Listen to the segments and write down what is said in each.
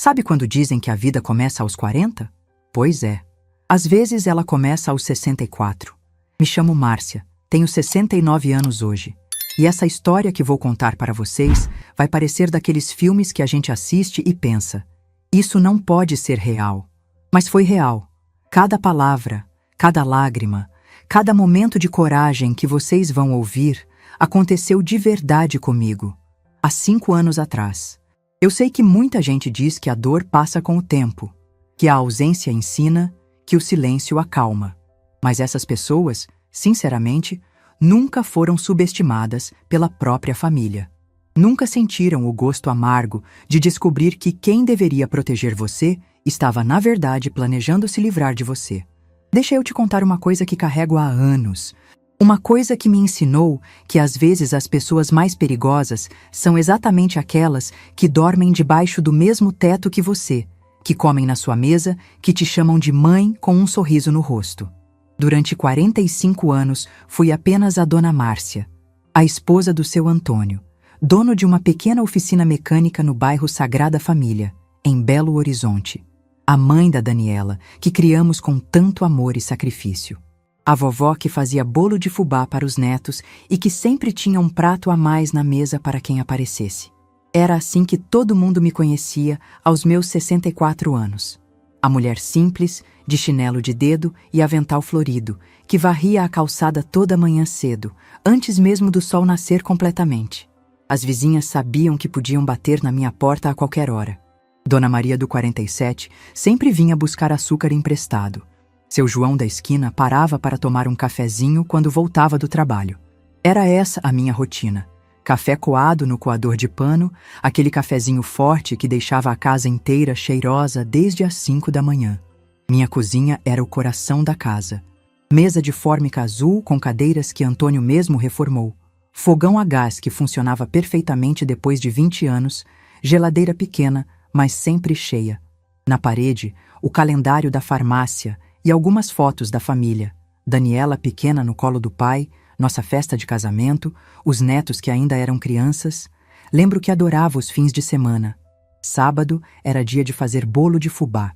Sabe quando dizem que a vida começa aos 40? Pois é. Às vezes ela começa aos 64. Me chamo Márcia, tenho 69 anos hoje. E essa história que vou contar para vocês vai parecer daqueles filmes que a gente assiste e pensa: isso não pode ser real. Mas foi real. Cada palavra, cada lágrima, cada momento de coragem que vocês vão ouvir aconteceu de verdade comigo, há 5 anos atrás. Eu sei que muita gente diz que a dor passa com o tempo, que a ausência ensina, que o silêncio acalma. Mas essas pessoas, sinceramente, nunca foram subestimadas pela própria família. Nunca sentiram o gosto amargo de descobrir que quem deveria proteger você estava, na verdade, planejando se livrar de você. Deixa eu te contar uma coisa que carrego há anos. Uma coisa que me ensinou que às vezes as pessoas mais perigosas são exatamente aquelas que dormem debaixo do mesmo teto que você, que comem na sua mesa, que te chamam de mãe com um sorriso no rosto. Durante 45 anos, fui apenas a Dona Márcia, a esposa do seu Antônio, dono de uma pequena oficina mecânica no bairro Sagrada Família, em Belo Horizonte. A mãe da Daniela, que criamos com tanto amor e sacrifício. A vovó que fazia bolo de fubá para os netos e que sempre tinha um prato a mais na mesa para quem aparecesse. Era assim que todo mundo me conhecia aos meus 64 anos. A mulher simples, de chinelo de dedo e avental florido, que varria a calçada toda manhã cedo, antes mesmo do sol nascer completamente. As vizinhas sabiam que podiam bater na minha porta a qualquer hora. Dona Maria do 47 sempre vinha buscar açúcar emprestado. Seu João da esquina parava para tomar um cafezinho quando voltava do trabalho. Era essa a minha rotina. Café coado no coador de pano, aquele cafezinho forte que deixava a casa inteira cheirosa desde as 5 da manhã. Minha cozinha era o coração da casa. Mesa de fórmica azul com cadeiras que Antônio mesmo reformou. Fogão a gás que funcionava perfeitamente depois de 20 anos. Geladeira pequena, mas sempre cheia. Na parede, o calendário da farmácia e algumas fotos da família. Daniela pequena no colo do pai, nossa festa de casamento, os netos que ainda eram crianças. Lembro que adorava os fins de semana. Sábado era dia de fazer bolo de fubá.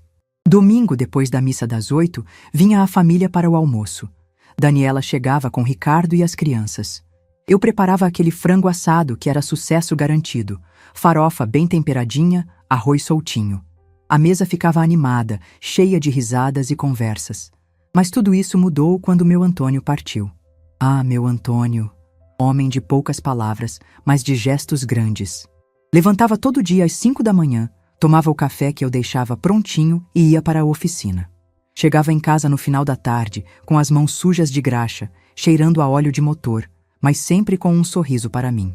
Domingo, depois da missa das 8, vinha a família para o almoço. Daniela chegava com Ricardo e as crianças. Eu preparava aquele frango assado que era sucesso garantido, farofa bem temperadinha, arroz soltinho. A mesa ficava animada, cheia de risadas e conversas. Mas tudo isso mudou quando meu Antônio partiu. Ah, meu Antônio, homem de poucas palavras, mas de gestos grandes. Levantava todo dia às 5 da manhã, tomava o café que eu deixava prontinho e ia para a oficina. Chegava em casa no final da tarde, com as mãos sujas de graxa, cheirando a óleo de motor, mas sempre com um sorriso para mim.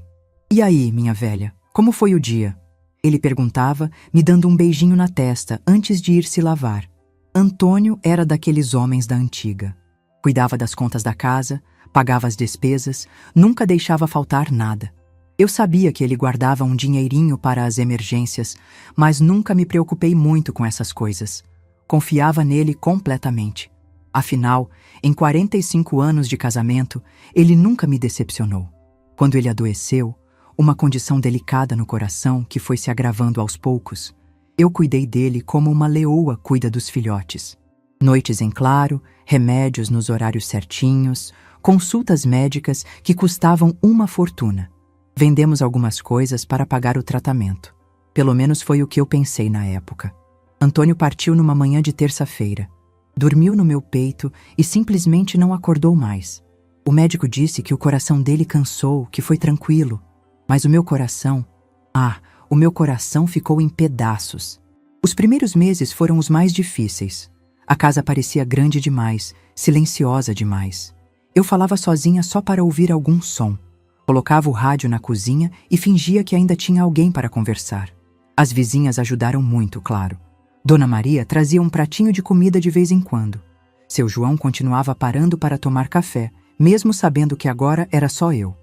E aí, minha velha, como foi o dia? Ele perguntava, me dando um beijinho na testa antes de ir se lavar. Antônio era daqueles homens da antiga. Cuidava das contas da casa, pagava as despesas, nunca deixava faltar nada. Eu sabia que ele guardava um dinheirinho para as emergências, mas nunca me preocupei muito com essas coisas. Confiava nele completamente. Afinal, em 45 anos de casamento, ele nunca me decepcionou. Quando ele adoeceu, uma condição delicada no coração que foi se agravando aos poucos, eu cuidei dele como uma leoa cuida dos filhotes. Noites em claro, remédios nos horários certinhos, consultas médicas que custavam uma fortuna. Vendemos algumas coisas para pagar o tratamento. Pelo menos foi o que eu pensei na época. Antônio partiu numa manhã de terça-feira. Dormiu no meu peito e simplesmente não acordou mais. O médico disse que o coração dele cansou, que foi tranquilo. Mas o meu coração ficou em pedaços. Os primeiros meses foram os mais difíceis. A casa parecia grande demais, silenciosa demais. Eu falava sozinha só para ouvir algum som. Colocava o rádio na cozinha e fingia que ainda tinha alguém para conversar. As vizinhas ajudaram muito, claro. Dona Maria trazia um pratinho de comida de vez em quando. Seu João continuava parando para tomar café, mesmo sabendo que agora era só eu.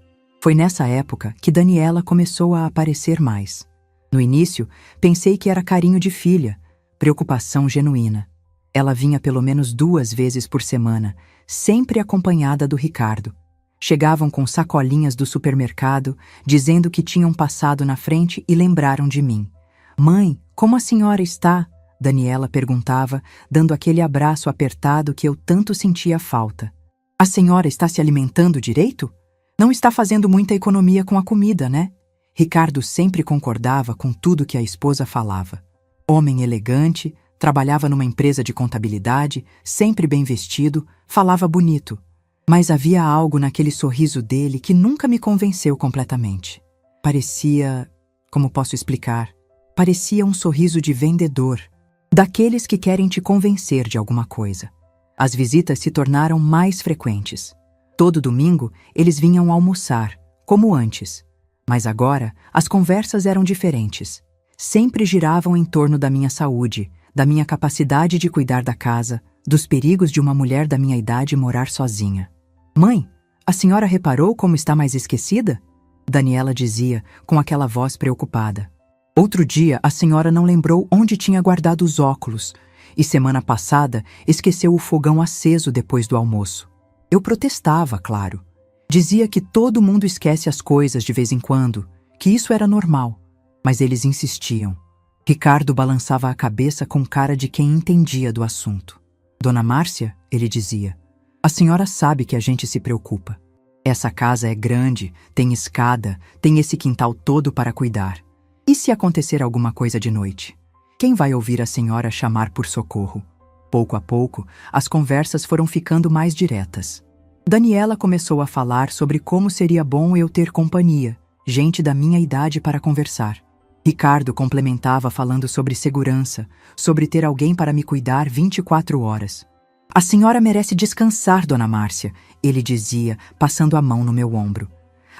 Foi nessa época que Daniela começou a aparecer mais. No início, pensei que era carinho de filha, preocupação genuína. Ela vinha pelo menos 2 vezes por semana, sempre acompanhada do Ricardo. Chegavam com sacolinhas do supermercado, dizendo que tinham passado na frente e lembraram de mim. Mãe, como a senhora está? Daniela perguntava, dando aquele abraço apertado que eu tanto sentia falta. A senhora está se alimentando direito? Não está fazendo muita economia com a comida, né? Ricardo sempre concordava com tudo que a esposa falava. Homem elegante, trabalhava numa empresa de contabilidade, sempre bem vestido, falava bonito. Mas havia algo naquele sorriso dele que nunca me convenceu completamente. Parecia... como posso explicar? Parecia um sorriso de vendedor, daqueles que querem te convencer de alguma coisa. As visitas se tornaram mais frequentes. Todo domingo, eles vinham almoçar, como antes. Mas agora, as conversas eram diferentes. Sempre giravam em torno da minha saúde, da minha capacidade de cuidar da casa, dos perigos de uma mulher da minha idade morar sozinha. Mãe, a senhora reparou como está mais esquecida? Daniela dizia, com aquela voz preocupada. Outro dia, a senhora não lembrou onde tinha guardado os óculos, e semana passada esqueceu o fogão aceso depois do almoço. Eu protestava, claro. Dizia que todo mundo esquece as coisas de vez em quando, que isso era normal. Mas eles insistiam. Ricardo balançava a cabeça com cara de quem entendia do assunto. Dona Márcia, ele dizia, a senhora sabe que a gente se preocupa. Essa casa é grande, tem escada, tem esse quintal todo para cuidar. E se acontecer alguma coisa de noite? Quem vai ouvir a senhora chamar por socorro? Pouco a pouco, as conversas foram ficando mais diretas. Daniela começou a falar sobre como seria bom eu ter companhia, gente da minha idade para conversar. Ricardo complementava falando sobre segurança, sobre ter alguém para me cuidar 24 horas. A senhora merece descansar, Dona Márcia, ele dizia, passando a mão no meu ombro.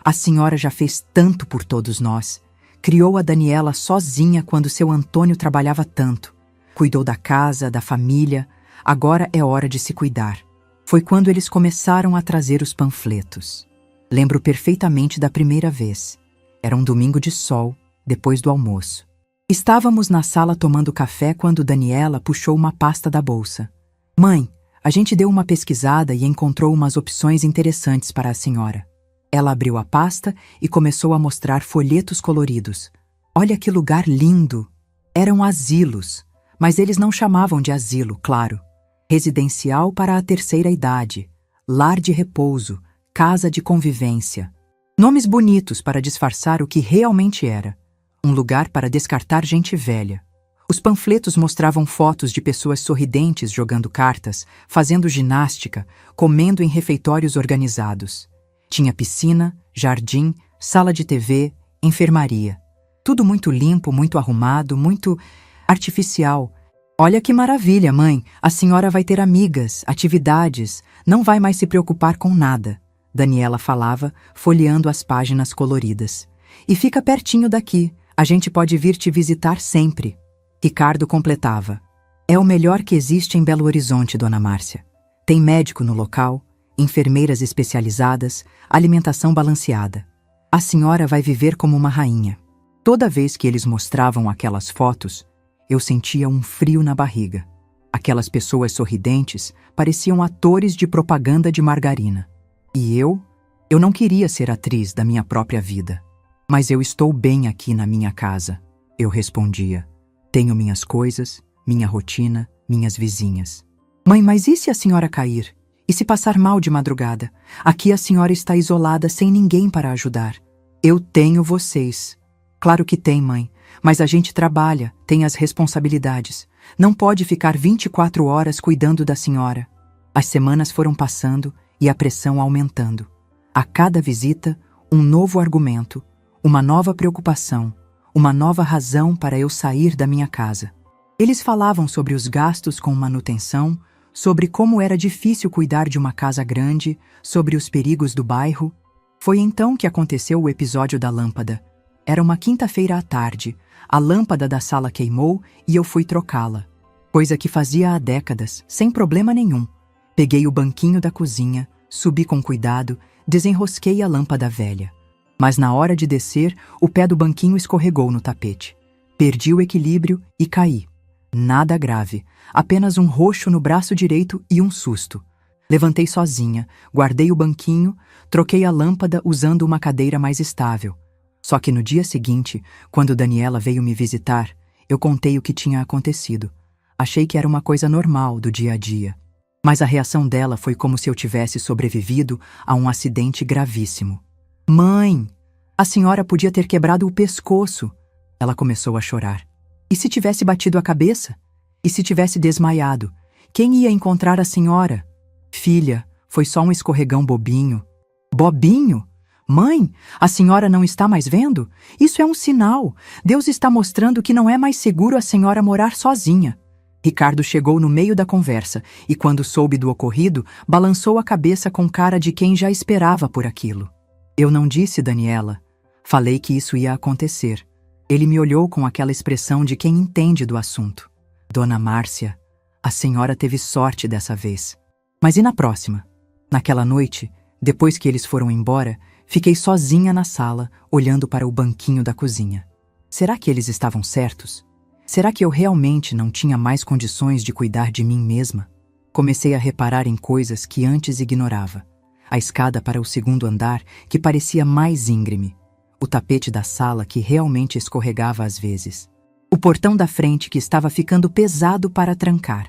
A senhora já fez tanto por todos nós. Criou a Daniela sozinha quando seu Antônio trabalhava tanto. Cuidou da casa, da família. Agora é hora de se cuidar. Foi quando eles começaram a trazer os panfletos. Lembro perfeitamente da primeira vez. Era um domingo de sol, depois do almoço. Estávamos na sala tomando café quando Daniela puxou uma pasta da bolsa. Mãe, a gente deu uma pesquisada e encontrou umas opções interessantes para a senhora. Ela abriu a pasta e começou a mostrar folhetos coloridos. Olha que lugar lindo! Eram asilos, mas eles não chamavam de asilo, claro. Residencial para a terceira idade, lar de repouso, casa de convivência. Nomes bonitos para disfarçar o que realmente era. Um lugar para descartar gente velha. Os panfletos mostravam fotos de pessoas sorridentes jogando cartas, fazendo ginástica, comendo em refeitórios organizados. Tinha piscina, jardim, sala de TV, enfermaria. Tudo muito limpo, muito arrumado, muito artificial. Olha que maravilha, mãe! A senhora vai ter amigas, atividades, não vai mais se preocupar com nada. Daniela falava, folheando as páginas coloridas. E fica pertinho daqui, a gente pode vir te visitar sempre. Ricardo completava. É o melhor que existe em Belo Horizonte, Dona Márcia. Tem médico no local, enfermeiras especializadas, alimentação balanceada. A senhora vai viver como uma rainha. Toda vez que eles mostravam aquelas fotos, eu sentia um frio na barriga. Aquelas pessoas sorridentes pareciam atores de propaganda de margarina. E eu não queria ser atriz da minha própria vida. Mas eu estou bem aqui na minha casa, eu respondia. Tenho minhas coisas, minha rotina, minhas vizinhas. Mãe, mas e se a senhora cair? E se passar mal de madrugada? Aqui a senhora está isolada sem ninguém para ajudar. Eu tenho vocês. Claro que tem, mãe. Mas a gente trabalha, tem as responsabilidades. Não pode ficar 24 horas cuidando da senhora. As semanas foram passando e a pressão aumentando. A cada visita, um novo argumento, uma nova preocupação, uma nova razão para eu sair da minha casa. Eles falavam sobre os gastos com manutenção, sobre como era difícil cuidar de uma casa grande, sobre os perigos do bairro. Foi então que aconteceu o episódio da lâmpada. Era uma quinta-feira à tarde, a lâmpada da sala queimou e eu fui trocá-la. Coisa que fazia há décadas, sem problema nenhum. Peguei o banquinho da cozinha, subi com cuidado, desenrosquei a lâmpada velha. Mas na hora de descer, o pé do banquinho escorregou no tapete. Perdi o equilíbrio e caí. Nada grave, apenas um roxo no braço direito e um susto. Levantei sozinha, guardei o banquinho, troquei a lâmpada usando uma cadeira mais estável. Só que no dia seguinte, quando Daniela veio me visitar, Eu contei o que tinha acontecido. Achei que era uma coisa normal do dia a dia. Mas a reação dela foi como se eu tivesse sobrevivido a um acidente gravíssimo. Mãe, a senhora podia ter quebrado o pescoço. Ela começou a chorar. E se tivesse batido a cabeça? E se tivesse desmaiado? Quem ia encontrar a senhora? Filha, foi só um escorregão bobinho. Bobinho? Mãe, a senhora não está mais vendo? Isso é um sinal. Deus está mostrando que não é mais seguro a senhora morar sozinha. Ricardo chegou no meio da conversa e, quando soube do ocorrido, balançou a cabeça com cara de quem já esperava por aquilo. Eu não disse, Daniela. Falei que isso ia acontecer. Ele me olhou com aquela expressão de quem entende do assunto. Dona Márcia, a senhora teve sorte dessa vez. Mas e na próxima? Naquela noite, depois que eles foram embora, fiquei sozinha na sala, olhando para o banquinho da cozinha. Será que eles estavam certos? Será que eu realmente não tinha mais condições de cuidar de mim mesma? Comecei a reparar em coisas que antes ignorava. A escada para o segundo andar, que parecia mais íngreme. O tapete da sala, que realmente escorregava às vezes. O portão da frente, que estava ficando pesado para trancar.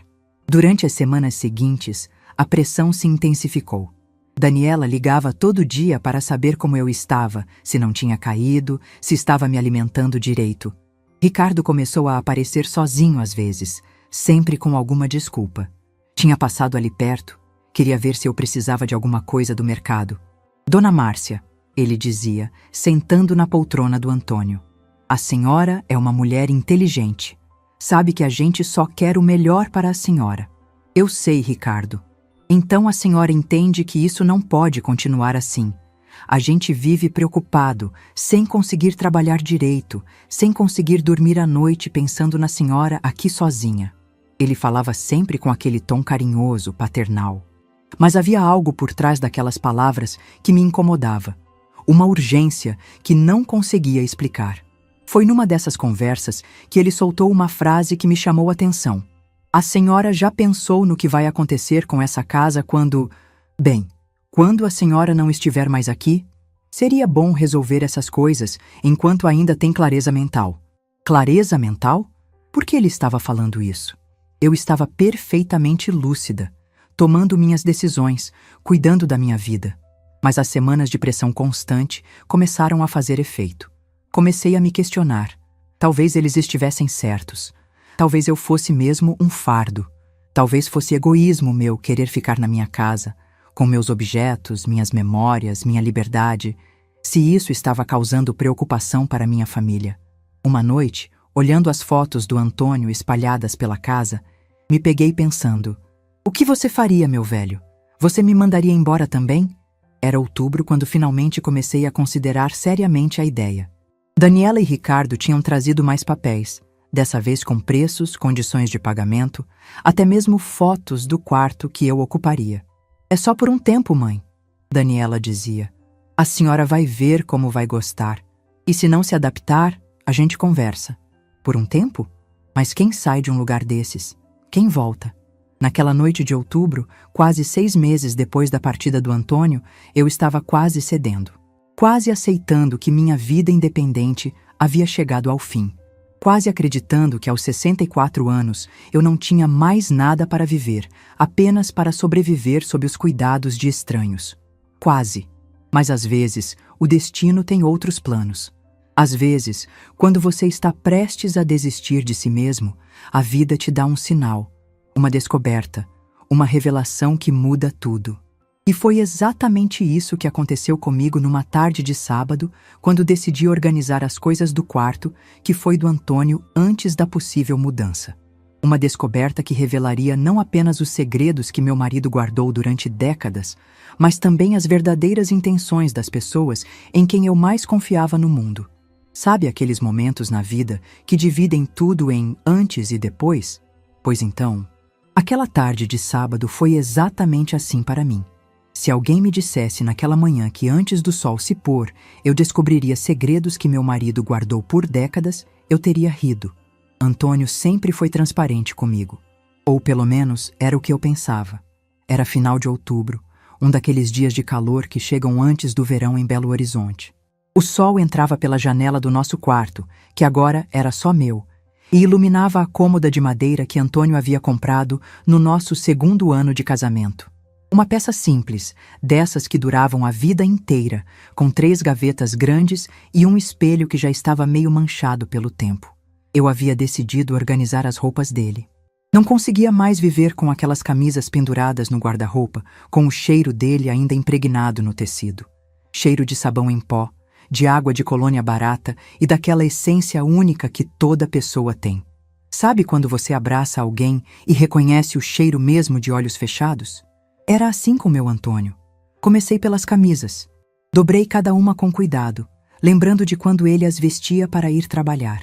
Durante as semanas seguintes, a pressão se intensificou. Daniela ligava todo dia para saber como eu estava, se não tinha caído, se estava me alimentando direito. Ricardo começou a aparecer sozinho às vezes, sempre com alguma desculpa. Tinha passado ali perto, queria ver se eu precisava de alguma coisa do mercado. Dona Márcia, ele dizia, sentando na poltrona do Antônio. A senhora é uma mulher inteligente. Sabe que a gente só quer o melhor para a senhora. Eu sei, Ricardo. Então a senhora entende que isso não pode continuar assim. A gente vive preocupado, sem conseguir trabalhar direito, sem conseguir dormir à noite pensando na senhora aqui sozinha. Ele falava sempre com aquele tom carinhoso, paternal. Mas havia algo por trás daquelas palavras que me incomodava. Uma urgência que não conseguia explicar. Foi numa dessas conversas que ele soltou uma frase que me chamou a atenção. A senhora já pensou no que vai acontecer com essa casa quando... Bem, quando a senhora não estiver mais aqui? Seria bom resolver essas coisas enquanto ainda tem clareza mental. Clareza mental? Por que ele estava falando isso? Eu estava perfeitamente lúcida, tomando minhas decisões, cuidando da minha vida. Mas as semanas de pressão constante começaram a fazer efeito. Comecei a me questionar. Talvez eles estivessem certos. Talvez eu fosse mesmo um fardo. Talvez fosse egoísmo meu querer ficar na minha casa, com meus objetos, minhas memórias, minha liberdade, se isso estava causando preocupação para minha família. Uma noite, olhando as fotos do Antônio espalhadas pela casa, me peguei pensando: o que você faria, meu velho? Você me mandaria embora também? Era outubro quando finalmente comecei a considerar seriamente a ideia. Daniela e Ricardo tinham trazido mais papéis, dessa vez com preços, condições de pagamento, até mesmo fotos do quarto que eu ocuparia. É só por um tempo, mãe, Daniela dizia. A senhora vai ver como vai gostar. E se não se adaptar, a gente conversa. Por um tempo? Mas quem sai de um lugar desses? Quem volta? Naquela noite de outubro, quase 6 meses depois da partida do Antônio, eu estava quase cedendo. Quase aceitando que minha vida independente havia chegado ao fim. Quase acreditando que aos 64 anos eu não tinha mais nada para viver, apenas para sobreviver sob os cuidados de estranhos. Quase. Mas às vezes, o destino tem outros planos. Às vezes, quando você está prestes a desistir de si mesmo, a vida te dá um sinal, uma descoberta, uma revelação que muda tudo. E foi exatamente isso que aconteceu comigo numa tarde de sábado, quando decidi organizar as coisas do quarto, que foi do Antônio antes da possível mudança. Uma descoberta que revelaria não apenas os segredos que meu marido guardou durante décadas, mas também as verdadeiras intenções das pessoas em quem eu mais confiava no mundo. Sabe aqueles momentos na vida que dividem tudo em antes e depois? Pois então, aquela tarde de sábado foi exatamente assim para mim. Se alguém me dissesse naquela manhã que antes do sol se pôr, eu descobriria segredos que meu marido guardou por décadas, eu teria rido. Antônio sempre foi transparente comigo. Ou pelo menos era o que eu pensava. Era final de outubro, um daqueles dias de calor que chegam antes do verão em Belo Horizonte. O sol entrava pela janela do nosso quarto, que agora era só meu, e iluminava a cômoda de madeira que Antônio havia comprado no nosso 2º ano de casamento. Uma peça simples, dessas que duravam a vida inteira, com 3 gavetas grandes e um espelho que já estava meio manchado pelo tempo. Eu havia decidido organizar as roupas dele. Não conseguia mais viver com aquelas camisas penduradas no guarda-roupa, com o cheiro dele ainda impregnado no tecido. Cheiro de sabão em pó, de água de colônia barata e daquela essência única que toda pessoa tem. Sabe quando você abraça alguém e reconhece o cheiro mesmo de olhos fechados? Era assim com meu Antônio. Comecei pelas camisas. Dobrei cada uma com cuidado, lembrando de quando ele as vestia para ir trabalhar.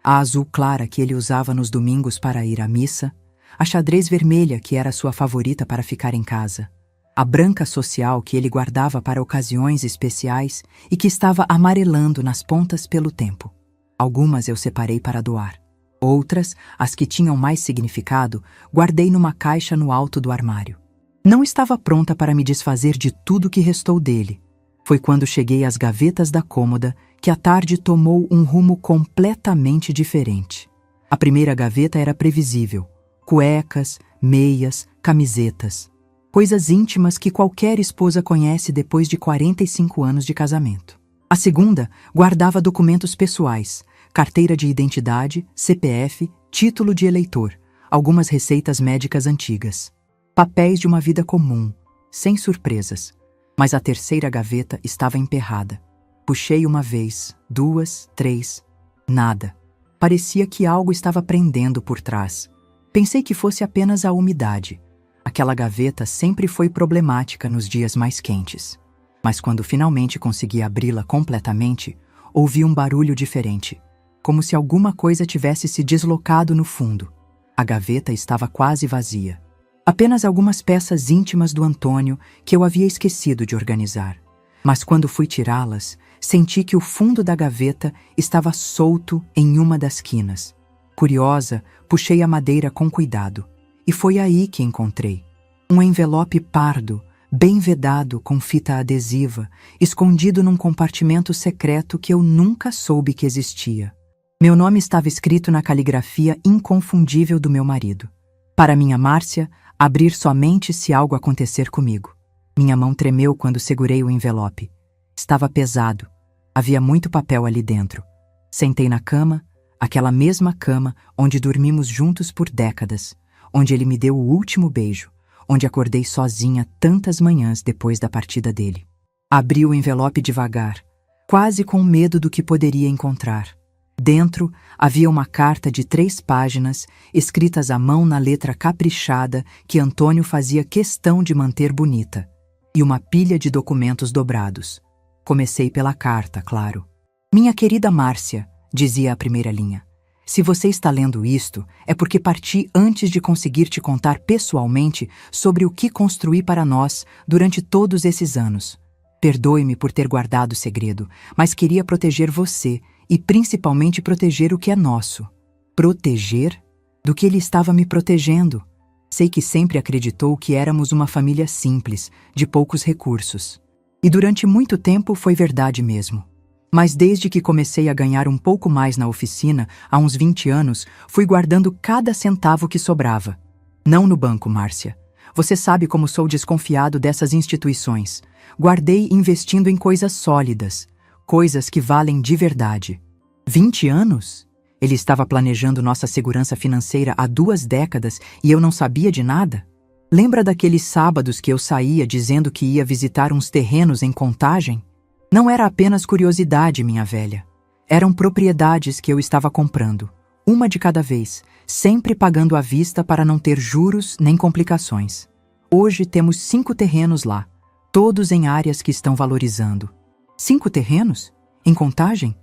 A azul clara que ele usava nos domingos para ir à missa, a xadrez vermelha que era sua favorita para ficar em casa, a branca social que ele guardava para ocasiões especiais e que estava amarelando nas pontas pelo tempo. Algumas eu separei para doar. Outras, as que tinham mais significado, guardei numa caixa no alto do armário. Não estava pronta para me desfazer de tudo que restou dele. Foi quando cheguei às gavetas da cômoda que a tarde tomou um rumo completamente diferente. A primeira gaveta era previsível. Cuecas, meias, camisetas. Coisas íntimas que qualquer esposa conhece depois de 45 anos de casamento. A segunda guardava documentos pessoais, carteira de identidade, CPF, título de eleitor, algumas receitas médicas antigas. Papéis de uma vida comum, sem surpresas. Mas a terceira gaveta estava emperrada. Puxei uma vez, 2, 3, nada. Parecia que algo estava prendendo por trás. Pensei que fosse apenas a umidade. Aquela gaveta sempre foi problemática nos dias mais quentes. Mas quando finalmente consegui abri-la completamente, ouvi um barulho diferente, como se alguma coisa tivesse se deslocado no fundo. A gaveta estava quase vazia. Apenas algumas peças íntimas do Antônio que eu havia esquecido de organizar. Mas quando fui tirá-las, senti que o fundo da gaveta estava solto em uma das quinas. Curiosa, puxei a madeira com cuidado. E foi aí que encontrei um envelope pardo, bem vedado com fita adesiva, escondido num compartimento secreto que eu nunca soube que existia. Meu nome estava escrito na caligrafia inconfundível do meu marido. Para minha Márcia, abrir somente se algo acontecer comigo. Minha mão tremeu quando segurei o envelope. Estava pesado. Havia muito papel ali dentro. Sentei na cama, aquela mesma cama onde dormimos juntos por décadas, onde ele me deu o último beijo, onde acordei sozinha tantas manhãs depois da partida dele. Abri o envelope devagar, quase com medo do que poderia encontrar. Dentro havia uma carta de 3 páginas, escritas à mão na letra caprichada que Antônio fazia questão de manter bonita, e uma pilha de documentos dobrados. Comecei pela carta, claro. Minha querida Márcia, dizia a primeira linha, se você está lendo isto, é porque parti antes de conseguir te contar pessoalmente sobre o que construí para nós durante todos esses anos. Perdoe-me por ter guardado o segredo, mas queria proteger você e principalmente proteger o que é nosso. Proteger? Do que ele estava me protegendo? Sei que sempre acreditou que éramos uma família simples, de poucos recursos. E durante muito tempo foi verdade mesmo. Mas desde que comecei a ganhar um pouco mais na oficina, há uns 20 anos, fui guardando cada centavo que sobrava. Não no banco, Márcia. Você sabe como sou desconfiado dessas instituições. Guardei investindo em coisas sólidas, coisas que valem de verdade. 20 anos? Ele estava planejando nossa segurança financeira há 2 décadas e eu não sabia de nada? Lembra daqueles sábados que eu saía dizendo que ia visitar uns terrenos em Contagem? Não era apenas curiosidade, minha velha. Eram propriedades que eu estava comprando, uma de cada vez, sempre pagando à vista para não ter juros nem complicações. Hoje temos 5 terrenos lá, todos em áreas que estão valorizando. 5 terrenos? Em Contagem?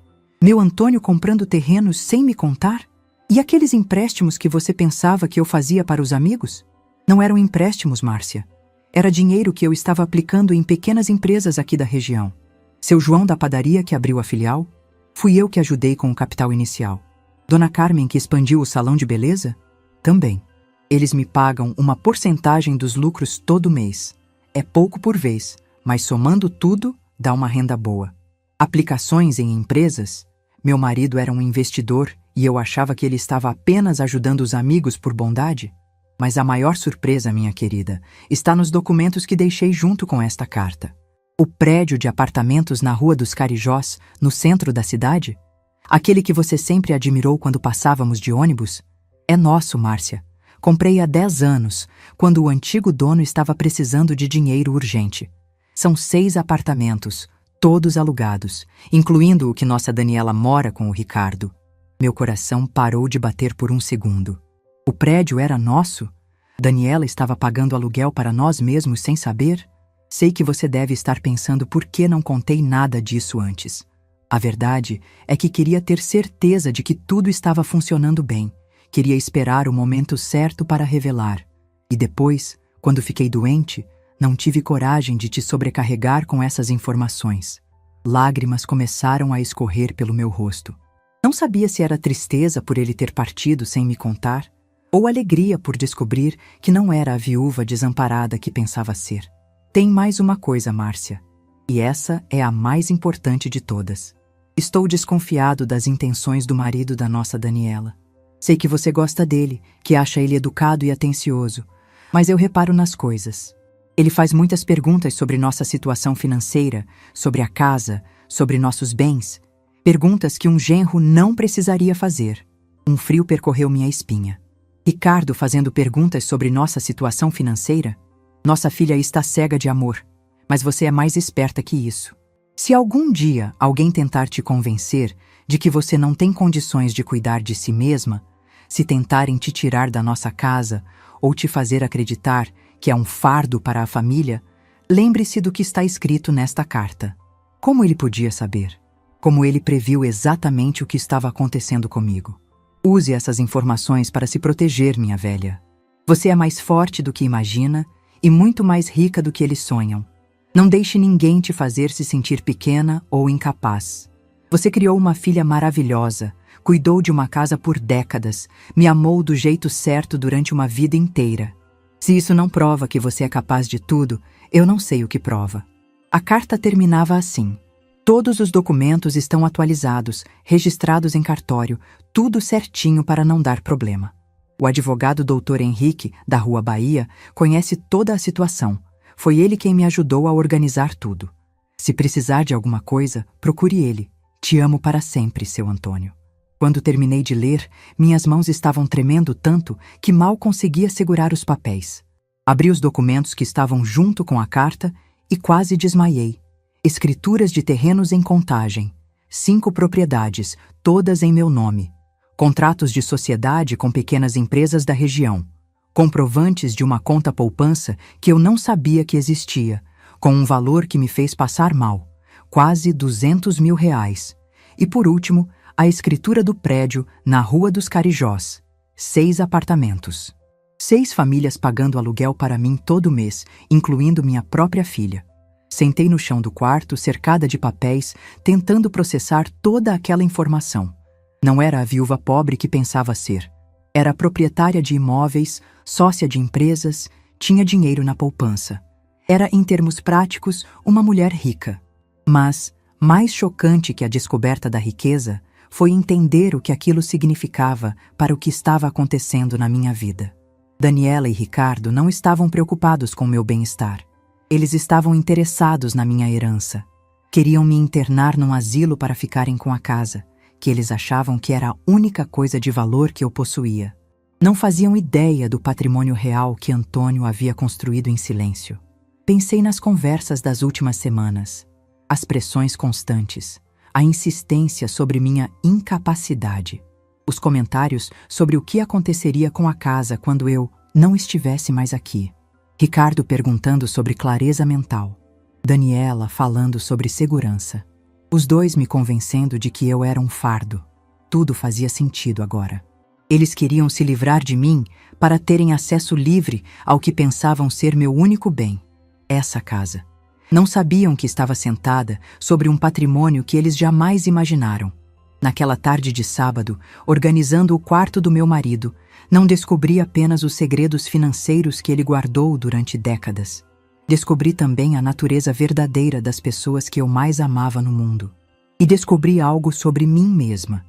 Meu Antônio comprando terrenos sem me contar? E aqueles empréstimos que você pensava que eu fazia para os amigos? Não eram empréstimos, Márcia. Era dinheiro que eu estava aplicando em pequenas empresas aqui da região. Seu João da padaria que abriu a filial? Fui eu que ajudei com o capital inicial. Dona Carmen que expandiu o salão de beleza? Também. Eles me pagam uma porcentagem dos lucros todo mês. É pouco por vez, mas somando tudo, dá uma renda boa. Aplicações em empresas? Meu marido era um investidor e eu achava que ele estava apenas ajudando os amigos por bondade. Mas a maior surpresa, minha querida, está nos documentos que deixei junto com esta carta. O prédio de apartamentos na Rua dos Carijós, no centro da cidade, aquele que você sempre admirou quando passávamos de ônibus, é nosso, Márcia. Comprei há 10 anos, quando o antigo dono estava precisando de dinheiro urgente. São 6 apartamentos, todos alugados, incluindo o que nossa Daniela mora com o Ricardo. Meu coração parou de bater por um segundo. O prédio era nosso? Daniela estava pagando aluguel para nós mesmos sem saber? Sei que você deve estar pensando por que não contei nada disso antes. A verdade é que queria ter certeza de que tudo estava funcionando bem. Queria esperar o momento certo para revelar. E depois, quando fiquei doente, não tive coragem de te sobrecarregar com essas informações. Lágrimas começaram a escorrer pelo meu rosto. Não sabia se era tristeza por ele ter partido sem me contar, ou alegria por descobrir que não era a viúva desamparada que pensava ser. Tem mais uma coisa, Márcia, e essa é a mais importante de todas. Estou desconfiado das intenções do marido da nossa Daniela. Sei que você gosta dele, que acha ele educado e atencioso, mas eu reparo nas coisas. Ele faz muitas perguntas sobre nossa situação financeira, sobre a casa, sobre nossos bens, perguntas que um genro não precisaria fazer. Um frio percorreu minha espinha. Ricardo fazendo perguntas sobre nossa situação financeira? Nossa filha está cega de amor, mas você é mais esperta que isso. Se algum dia alguém tentar te convencer de que você não tem condições de cuidar de si mesma, se tentarem te tirar da nossa casa ou te fazer acreditar que é um fardo para a família, lembre-se do que está escrito nesta carta. Como ele podia saber? Como ele previu exatamente o que estava acontecendo comigo? Use essas informações para se proteger, minha velha. Você é mais forte do que imagina e muito mais rica do que eles sonham. Não deixe ninguém te fazer se sentir pequena ou incapaz. Você criou uma filha maravilhosa, cuidou de uma casa por décadas, me amou do jeito certo durante uma vida inteira. Se isso não prova que você é capaz de tudo, eu não sei o que prova. A carta terminava assim: todos os documentos estão atualizados, registrados em cartório, tudo certinho para não dar problema. O advogado Dr. Henrique, da Rua Bahia, conhece toda a situação. Foi ele quem me ajudou a organizar tudo. Se precisar de alguma coisa, procure ele. Te amo para sempre, seu Antônio. Quando terminei de ler, minhas mãos estavam tremendo tanto que mal conseguia segurar os papéis. Abri os documentos que estavam junto com a carta e quase desmaiei. Escrituras de terrenos em Contagem. 5 propriedades, todas em meu nome. Contratos de sociedade com pequenas empresas da região. Comprovantes de uma conta poupança que eu não sabia que existia, com um valor que me fez passar mal. Quase R$200 mil. E por último, a escritura do prédio na Rua dos Carijós. 6 apartamentos. 6 famílias pagando aluguel para mim todo mês, incluindo minha própria filha. Sentei no chão do quarto, cercada de papéis, tentando processar toda aquela informação. Não era a viúva pobre que pensava ser. Era proprietária de imóveis, sócia de empresas, tinha dinheiro na poupança. Era, em termos práticos, uma mulher rica. Mas, mais chocante que a descoberta da riqueza, foi entender o que aquilo significava para o que estava acontecendo na minha vida. Daniela e Ricardo não estavam preocupados com meu bem-estar. Eles estavam interessados na minha herança. Queriam me internar num asilo para ficarem com a casa, que eles achavam que era a única coisa de valor que eu possuía. Não faziam ideia do patrimônio real que Antônio havia construído em silêncio. Pensei nas conversas das últimas semanas, as pressões constantes, a insistência sobre minha incapacidade, os comentários sobre o que aconteceria com a casa quando eu não estivesse mais aqui. Ricardo perguntando sobre clareza mental, Daniela falando sobre segurança. Os dois me convencendo de que eu era um fardo. Tudo fazia sentido agora. Eles queriam se livrar de mim para terem acesso livre ao que pensavam ser meu único bem, essa casa. Não sabiam que estava sentada sobre um patrimônio que eles jamais imaginaram. Naquela tarde de sábado, organizando o quarto do meu marido, não descobri apenas os segredos financeiros que ele guardou durante décadas. Descobri também a natureza verdadeira das pessoas que eu mais amava no mundo. E descobri algo sobre mim mesma,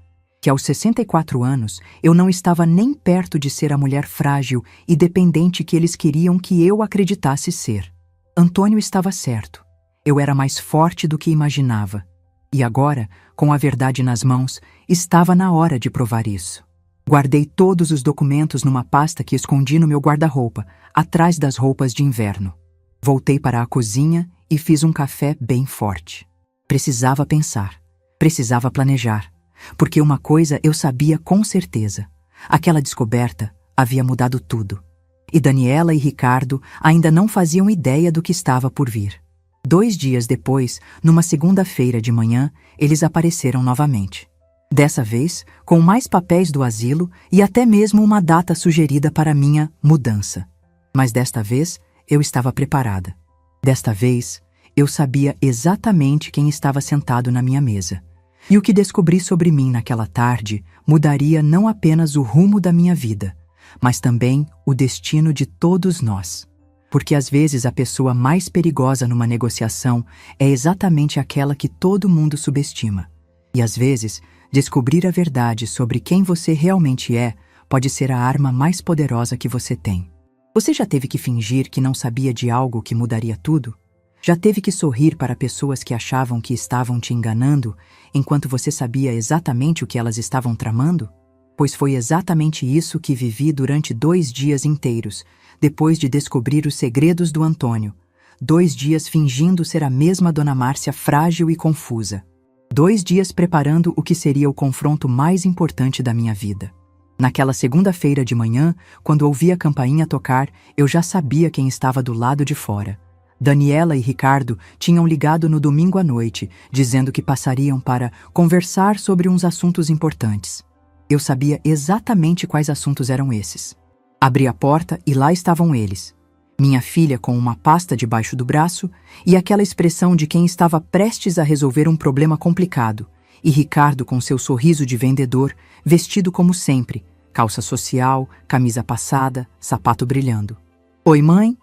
que aos 64 anos eu não estava nem perto de ser a mulher frágil e dependente que eles queriam que eu acreditasse ser. Antônio estava certo. Eu era mais forte do que imaginava. E agora, com a verdade nas mãos, estava na hora de provar isso. Guardei todos os documentos numa pasta que escondi no meu guarda-roupa, atrás das roupas de inverno. Voltei para a cozinha e fiz um café bem forte. Precisava pensar. Precisava planejar. Porque uma coisa eu sabia com certeza. Aquela descoberta havia mudado tudo. E Daniela e Ricardo ainda não faziam ideia do que estava por vir. 2 dias depois, numa segunda-feira de manhã, eles apareceram novamente. Dessa vez, com mais papéis do asilo e até mesmo uma data sugerida para minha mudança. Mas desta vez, eu estava preparada. Desta vez, eu sabia exatamente quem estava sentado na minha mesa. E o que descobri sobre mim naquela tarde mudaria não apenas o rumo da minha vida, mas também o destino de todos nós. Porque às vezes a pessoa mais perigosa numa negociação é exatamente aquela que todo mundo subestima. E às vezes, descobrir a verdade sobre quem você realmente é pode ser a arma mais poderosa que você tem. Você já teve que fingir que não sabia de algo que mudaria tudo? Já teve que sorrir para pessoas que achavam que estavam te enganando, enquanto você sabia exatamente o que elas estavam tramando? Pois foi exatamente isso que vivi durante 2 dias inteiros, depois de descobrir os segredos do Antônio. 2 dias fingindo ser a mesma Dona Márcia frágil e confusa. 2 dias preparando o que seria o confronto mais importante da minha vida. Naquela segunda-feira de manhã, quando ouvi a campainha tocar, eu já sabia quem estava do lado de fora. Daniela e Ricardo tinham ligado no domingo à noite, dizendo que passariam para conversar sobre uns assuntos importantes. Eu sabia exatamente quais assuntos eram esses. Abri a porta e lá estavam eles. Minha filha com uma pasta debaixo do braço e aquela expressão de quem estava prestes a resolver um problema complicado, e Ricardo com seu sorriso de vendedor, vestido como sempre, calça social, camisa passada, sapato brilhando. "Oi, mãe?"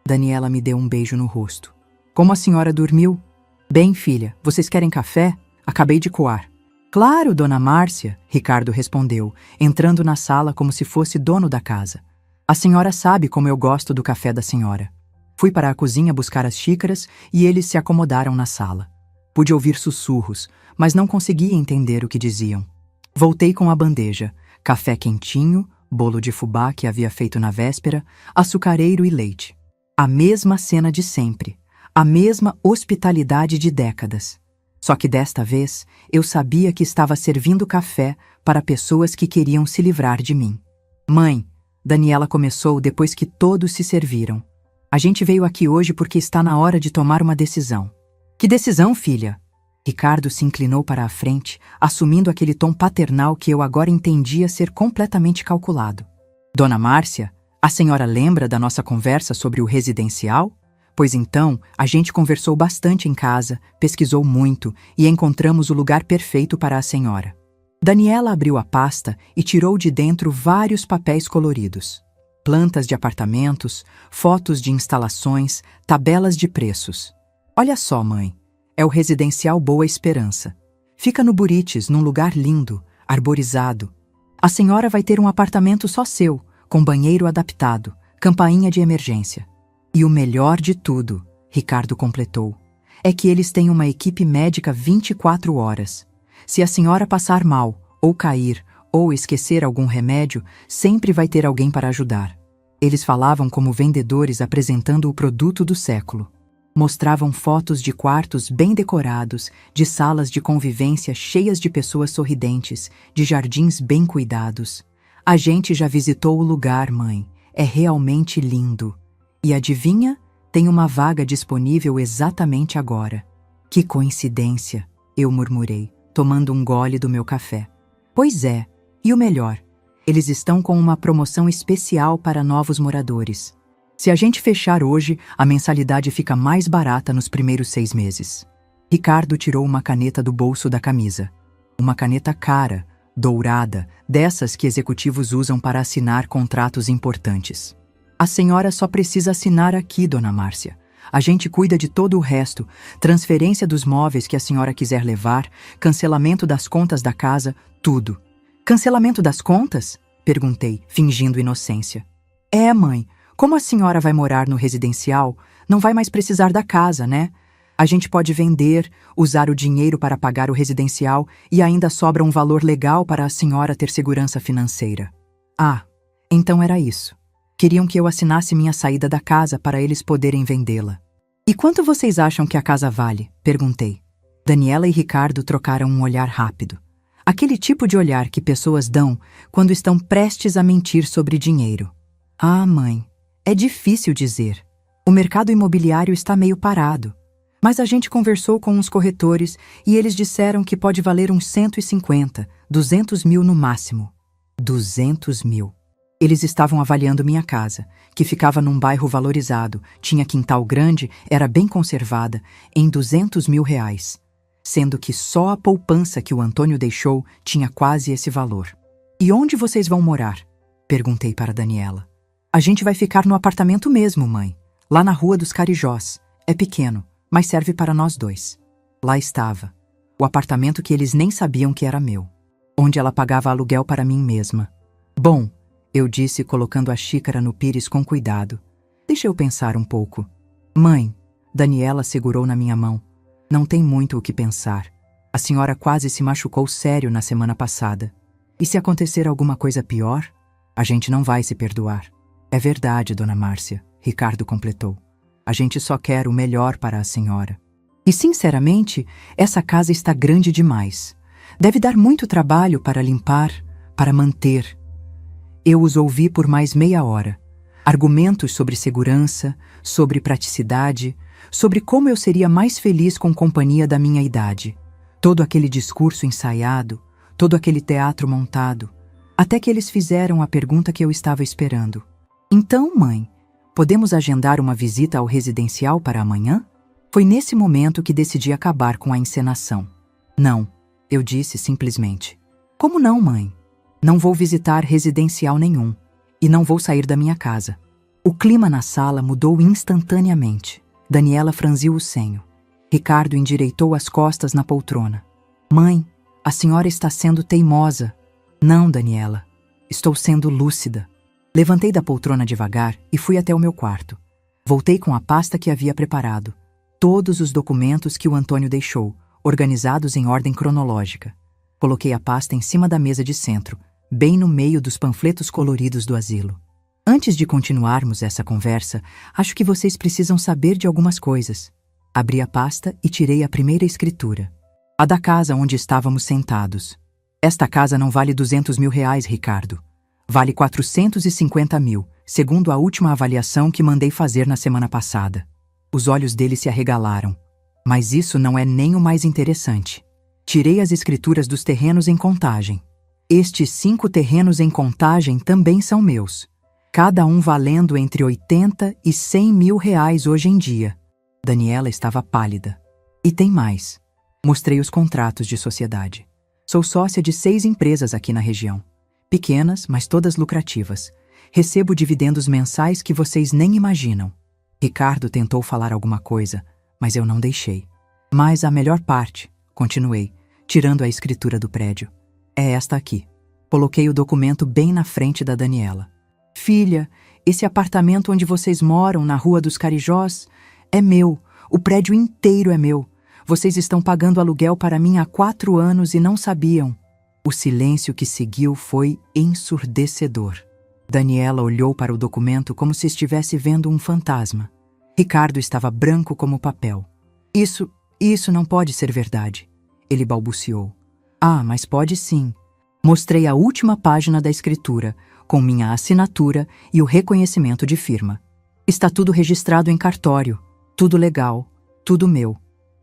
Daniela me deu um beijo no rosto. "Como a senhora dormiu?" "Bem, filha, vocês querem café? Acabei de coar." "Claro, Dona Márcia", Ricardo respondeu, entrando na sala como se fosse dono da casa. "A senhora sabe como eu gosto do café da senhora." Fui para a cozinha buscar as xícaras e eles se acomodaram na sala. Pude ouvir sussurros, mas não conseguia entender o que diziam. Voltei com a bandeja, café quentinho, bolo de fubá que havia feito na véspera, açucareiro e leite. A mesma cena de sempre, a mesma hospitalidade de décadas. Só que desta vez, eu sabia que estava servindo café para pessoas que queriam se livrar de mim. "Mãe", Daniela começou depois que todos se serviram. "A gente veio aqui hoje porque está na hora de tomar uma decisão." "Que decisão, filha?" Ricardo se inclinou para a frente, assumindo aquele tom paternal que eu agora entendia ser completamente calculado. "Dona Márcia, a senhora lembra da nossa conversa sobre o residencial? Pois então, a gente conversou bastante em casa, pesquisou muito e encontramos o lugar perfeito para a senhora." Daniela abriu a pasta e tirou de dentro vários papéis coloridos. Plantas de apartamentos, fotos de instalações, tabelas de preços. "Olha só, mãe, é o Residencial Boa Esperança. Fica no Burites, num lugar lindo, arborizado. A senhora vai ter um apartamento só seu, com banheiro adaptado, campainha de emergência. E o melhor de tudo", Ricardo completou, "é que eles têm uma equipe médica 24 horas. Se a senhora passar mal, ou cair, ou esquecer algum remédio, sempre vai ter alguém para ajudar." Eles falavam como vendedores apresentando o produto do século. Mostravam fotos de quartos bem decorados, de salas de convivência cheias de pessoas sorridentes, de jardins bem cuidados. "A gente já visitou o lugar, mãe. É realmente lindo. E adivinha? Tem uma vaga disponível exatamente agora." "Que coincidência", eu murmurei, tomando um gole do meu café. "Pois é, e o melhor, eles estão com uma promoção especial para novos moradores. Se a gente fechar hoje, a mensalidade fica mais barata nos primeiros 6 meses." Ricardo tirou uma caneta do bolso da camisa. Uma caneta cara, dourada, dessas que executivos usam para assinar contratos importantes. "A senhora só precisa assinar aqui, Dona Márcia. A gente cuida de todo o resto, transferência dos móveis que a senhora quiser levar, cancelamento das contas da casa, tudo. Cancelamento das contas? Perguntei, fingindo inocência. É, mãe. Como a senhora vai morar no residencial, não vai mais precisar da casa, né? A gente pode vender, usar o dinheiro para pagar o residencial e ainda sobra um valor legal para a senhora ter segurança financeira. Ah, então era isso. Queriam que eu assinasse minha saída da casa para eles poderem vendê-la. E quanto vocês acham que a casa vale? Perguntei. Daniela e Ricardo trocaram um olhar rápido. Aquele tipo de olhar que pessoas dão quando estão prestes a mentir sobre dinheiro. Ah, mãe, é difícil dizer. O mercado imobiliário está meio parado. Mas a gente conversou com uns corretores e eles disseram que pode valer uns 150, 200 mil no máximo. 200 mil. Eles estavam avaliando minha casa, que ficava num bairro valorizado, tinha quintal grande, era bem conservada, em 200 mil reais. Sendo que só a poupança que o Antônio deixou tinha quase esse valor. E onde vocês vão morar? Perguntei para Daniela. A gente vai ficar no apartamento mesmo, mãe. Lá na Rua dos Carijós. É pequeno, mas serve para nós dois. Lá estava. O apartamento que eles nem sabiam que era meu. Onde ela pagava aluguel para mim mesma. Bom, eu disse colocando a xícara no pires com cuidado. Deixa eu pensar um pouco. Mãe, Daniela segurou na minha mão. Não tem muito o que pensar. A senhora quase se machucou sério na semana passada. E se acontecer alguma coisa pior, a gente não vai se perdoar. É verdade, dona Márcia, Ricardo completou. A gente só quer o melhor para a senhora. E, sinceramente, essa casa está grande demais. Deve dar muito trabalho para limpar, para manter. Eu os ouvi por mais meia hora. Argumentos sobre segurança, sobre praticidade, sobre como eu seria mais feliz com companhia da minha idade. Todo aquele discurso ensaiado, todo aquele teatro montado. Até que eles fizeram a pergunta que eu estava esperando. Então, mãe, podemos agendar uma visita ao residencial para amanhã? Foi nesse momento que decidi acabar com a encenação. Não, eu disse simplesmente. Como não, mãe? Não vou visitar residencial nenhum. E não vou sair da minha casa. O clima na sala mudou instantaneamente. Daniela franziu o senho. Ricardo endireitou as costas na poltrona. Mãe, a senhora está sendo teimosa. Não, Daniela. Estou sendo lúcida. Levantei da poltrona devagar e fui até o meu quarto. Voltei com a pasta que havia preparado. Todos os documentos que o Antônio deixou, organizados em ordem cronológica. Coloquei a pasta em cima da mesa de centro, bem no meio dos panfletos coloridos do asilo. Antes de continuarmos essa conversa, acho que vocês precisam saber de algumas coisas. Abri a pasta e tirei a primeira escritura. A da casa onde estávamos sentados. Esta casa não vale 200 mil reais, Ricardo. Vale 450 mil, segundo a última avaliação que mandei fazer na semana passada. Os olhos dele se arregalaram. Mas isso não é nem o mais interessante. Tirei as escrituras dos terrenos em Contagem. Estes 5 terrenos em Contagem também são meus. Cada um valendo entre 80 e 100 mil reais hoje em dia. Daniela estava pálida. E tem mais. Mostrei os contratos de sociedade. Sou sócia de 6 empresas aqui na região. Pequenas, mas todas lucrativas. Recebo dividendos mensais que vocês nem imaginam. Ricardo tentou falar alguma coisa, mas eu não deixei. Mas a melhor parte, continuei, tirando a escritura do prédio, é esta aqui. Coloquei o documento bem na frente da Daniela. Filha, esse apartamento onde vocês moram, na Rua dos Carijós, é meu. O prédio inteiro é meu. Vocês estão pagando aluguel para mim há 4 anos e não sabiam. O silêncio que seguiu foi ensurdecedor. Daniela olhou para o documento como se estivesse vendo um fantasma. Ricardo estava branco como papel. Isso não pode ser verdade. Ele balbuciou. Ah, mas pode sim. Mostrei a última página da escritura, com minha assinatura e o reconhecimento de firma. Está tudo registrado em cartório. Tudo legal. Tudo meu.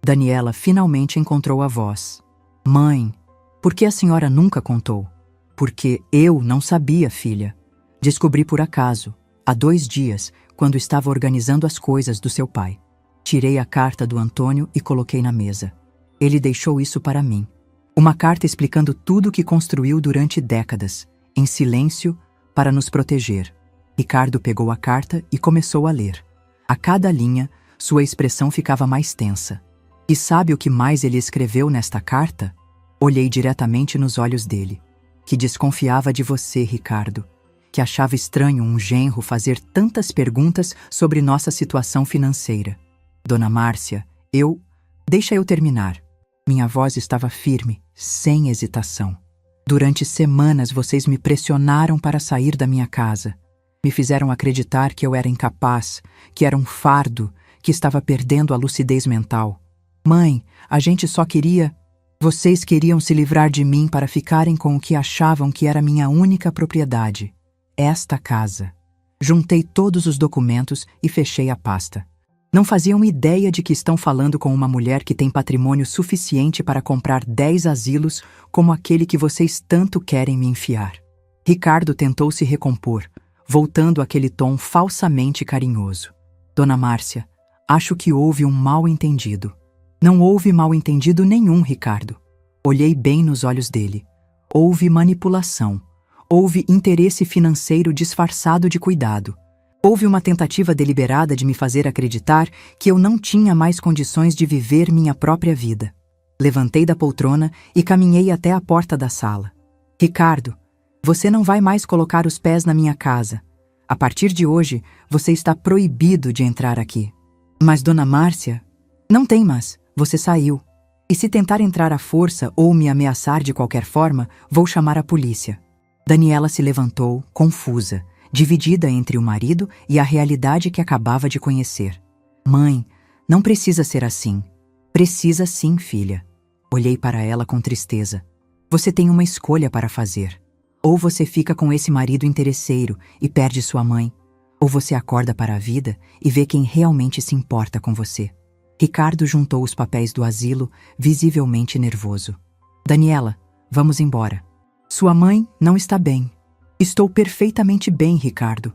Daniela finalmente encontrou a voz. Mãe, por que a senhora nunca contou? Porque eu não sabia, filha. Descobri por acaso, há 2 dias, quando estava organizando as coisas do seu pai. Tirei a carta do Antônio e coloquei na mesa. Ele deixou isso para mim. Uma carta explicando tudo o que construiu durante décadas, em silêncio, para nos proteger. Ricardo pegou a carta e começou a ler. A cada linha, sua expressão ficava mais tensa. E sabe o que mais ele escreveu nesta carta? Olhei diretamente nos olhos dele. que desconfiava de você, Ricardo, que achava estranho um genro fazer tantas perguntas sobre nossa situação financeira. Dona Márcia, Deixa eu terminar. Minha voz estava firme, sem hesitação. Durante semanas vocês me pressionaram para sair da minha casa. Me fizeram acreditar que eu era incapaz, que era um fardo, que estava perdendo a lucidez mental. Mãe, a gente só queria... Vocês queriam se livrar de mim para ficarem com o que achavam que era minha única propriedade. Esta casa. Juntei todos os documentos e fechei a pasta. Não faziam ideia de que estão falando com uma mulher que tem patrimônio suficiente para comprar 10 asilos como aquele que vocês tanto querem me enfiar. Ricardo tentou se recompor, voltando àquele tom falsamente carinhoso. Dona Márcia, acho que houve um mal-entendido. Não houve mal-entendido nenhum, Ricardo. Olhei bem nos olhos dele. Houve manipulação. Houve interesse financeiro disfarçado de cuidado. Houve uma tentativa deliberada de me fazer acreditar que eu não tinha mais condições de viver minha própria vida. Levantei da poltrona e caminhei até a porta da sala. Ricardo, você não vai mais colocar os pés na minha casa. A partir de hoje, você está proibido de entrar aqui. Mas, Dona Márcia, não tem mais. Você saiu. E se tentar entrar à força ou me ameaçar de qualquer forma, vou chamar a polícia. Daniela se levantou, confusa, dividida entre o marido e a realidade que acabava de conhecer. Mãe, não precisa ser assim. Precisa sim, filha. Olhei para ela com tristeza. Você tem uma escolha para fazer. Ou você fica com esse marido interesseiro e perde sua mãe, ou você acorda para a vida e vê quem realmente se importa com você. Ricardo juntou os papéis do asilo, visivelmente nervoso. Daniela, vamos embora. Sua mãe não está bem. Estou perfeitamente bem, Ricardo.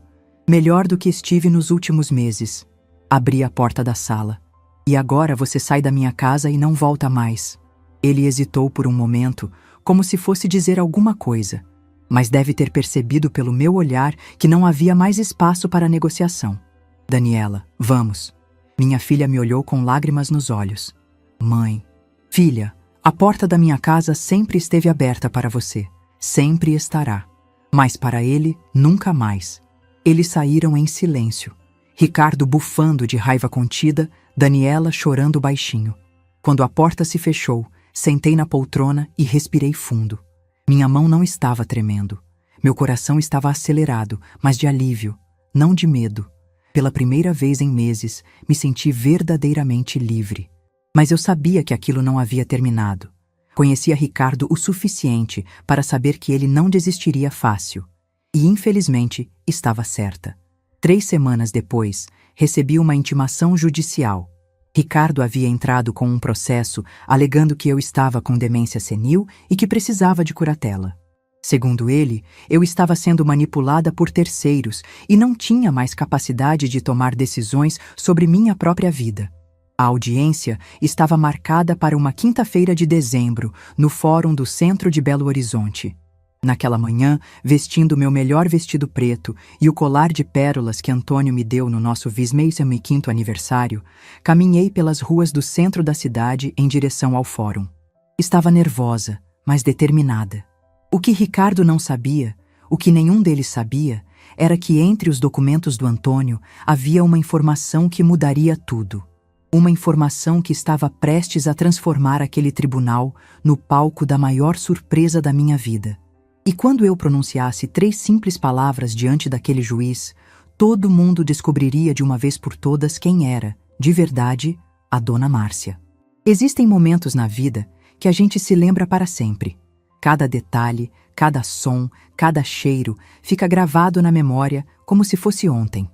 Melhor do que estive nos últimos meses. Abri a porta da sala. E agora você sai da minha casa e não volta mais. Ele hesitou por um momento, como se fosse dizer alguma coisa, mas deve ter percebido pelo meu olhar que não havia mais espaço para negociação. Daniela, vamos. Minha filha me olhou com lágrimas nos olhos. Mãe, filha, a porta da minha casa sempre esteve aberta para você. Sempre estará. Mas para ele, nunca mais. Eles saíram em silêncio. Ricardo bufando de raiva contida, Daniela chorando baixinho. Quando a porta se fechou, sentei na poltrona e respirei fundo. Minha mão não estava tremendo. Meu coração estava acelerado, mas de alívio, não de medo. Pela primeira vez em meses, me senti verdadeiramente livre. Mas eu sabia que aquilo não havia terminado. Conhecia Ricardo o suficiente para saber que ele não desistiria fácil. E, infelizmente, estava certa. 3 semanas depois, recebi uma intimação judicial. Ricardo havia entrado com um processo alegando que eu estava com demência senil e que precisava de curatela. Segundo ele, eu estava sendo manipulada por terceiros e não tinha mais capacidade de tomar decisões sobre minha própria vida. A audiência estava marcada para uma quinta-feira de dezembro, no Fórum do Centro de Belo Horizonte. Naquela manhã, vestindo meu melhor vestido preto e o colar de pérolas que Antônio me deu no nosso 25º aniversário, caminhei pelas ruas do centro da cidade em direção ao fórum. Estava nervosa, mas determinada. O que Ricardo não sabia, o que nenhum deles sabia, era que entre os documentos do Antônio havia uma informação que mudaria tudo. Uma informação que estava prestes a transformar aquele tribunal no palco da maior surpresa da minha vida. E quando eu pronunciasse 3 simples palavras diante daquele juiz, todo mundo descobriria de uma vez por todas quem era, de verdade, a Dona Márcia. Existem momentos na vida que a gente se lembra para sempre. Cada detalhe, cada som, cada cheiro fica gravado na memória como se fosse ontem.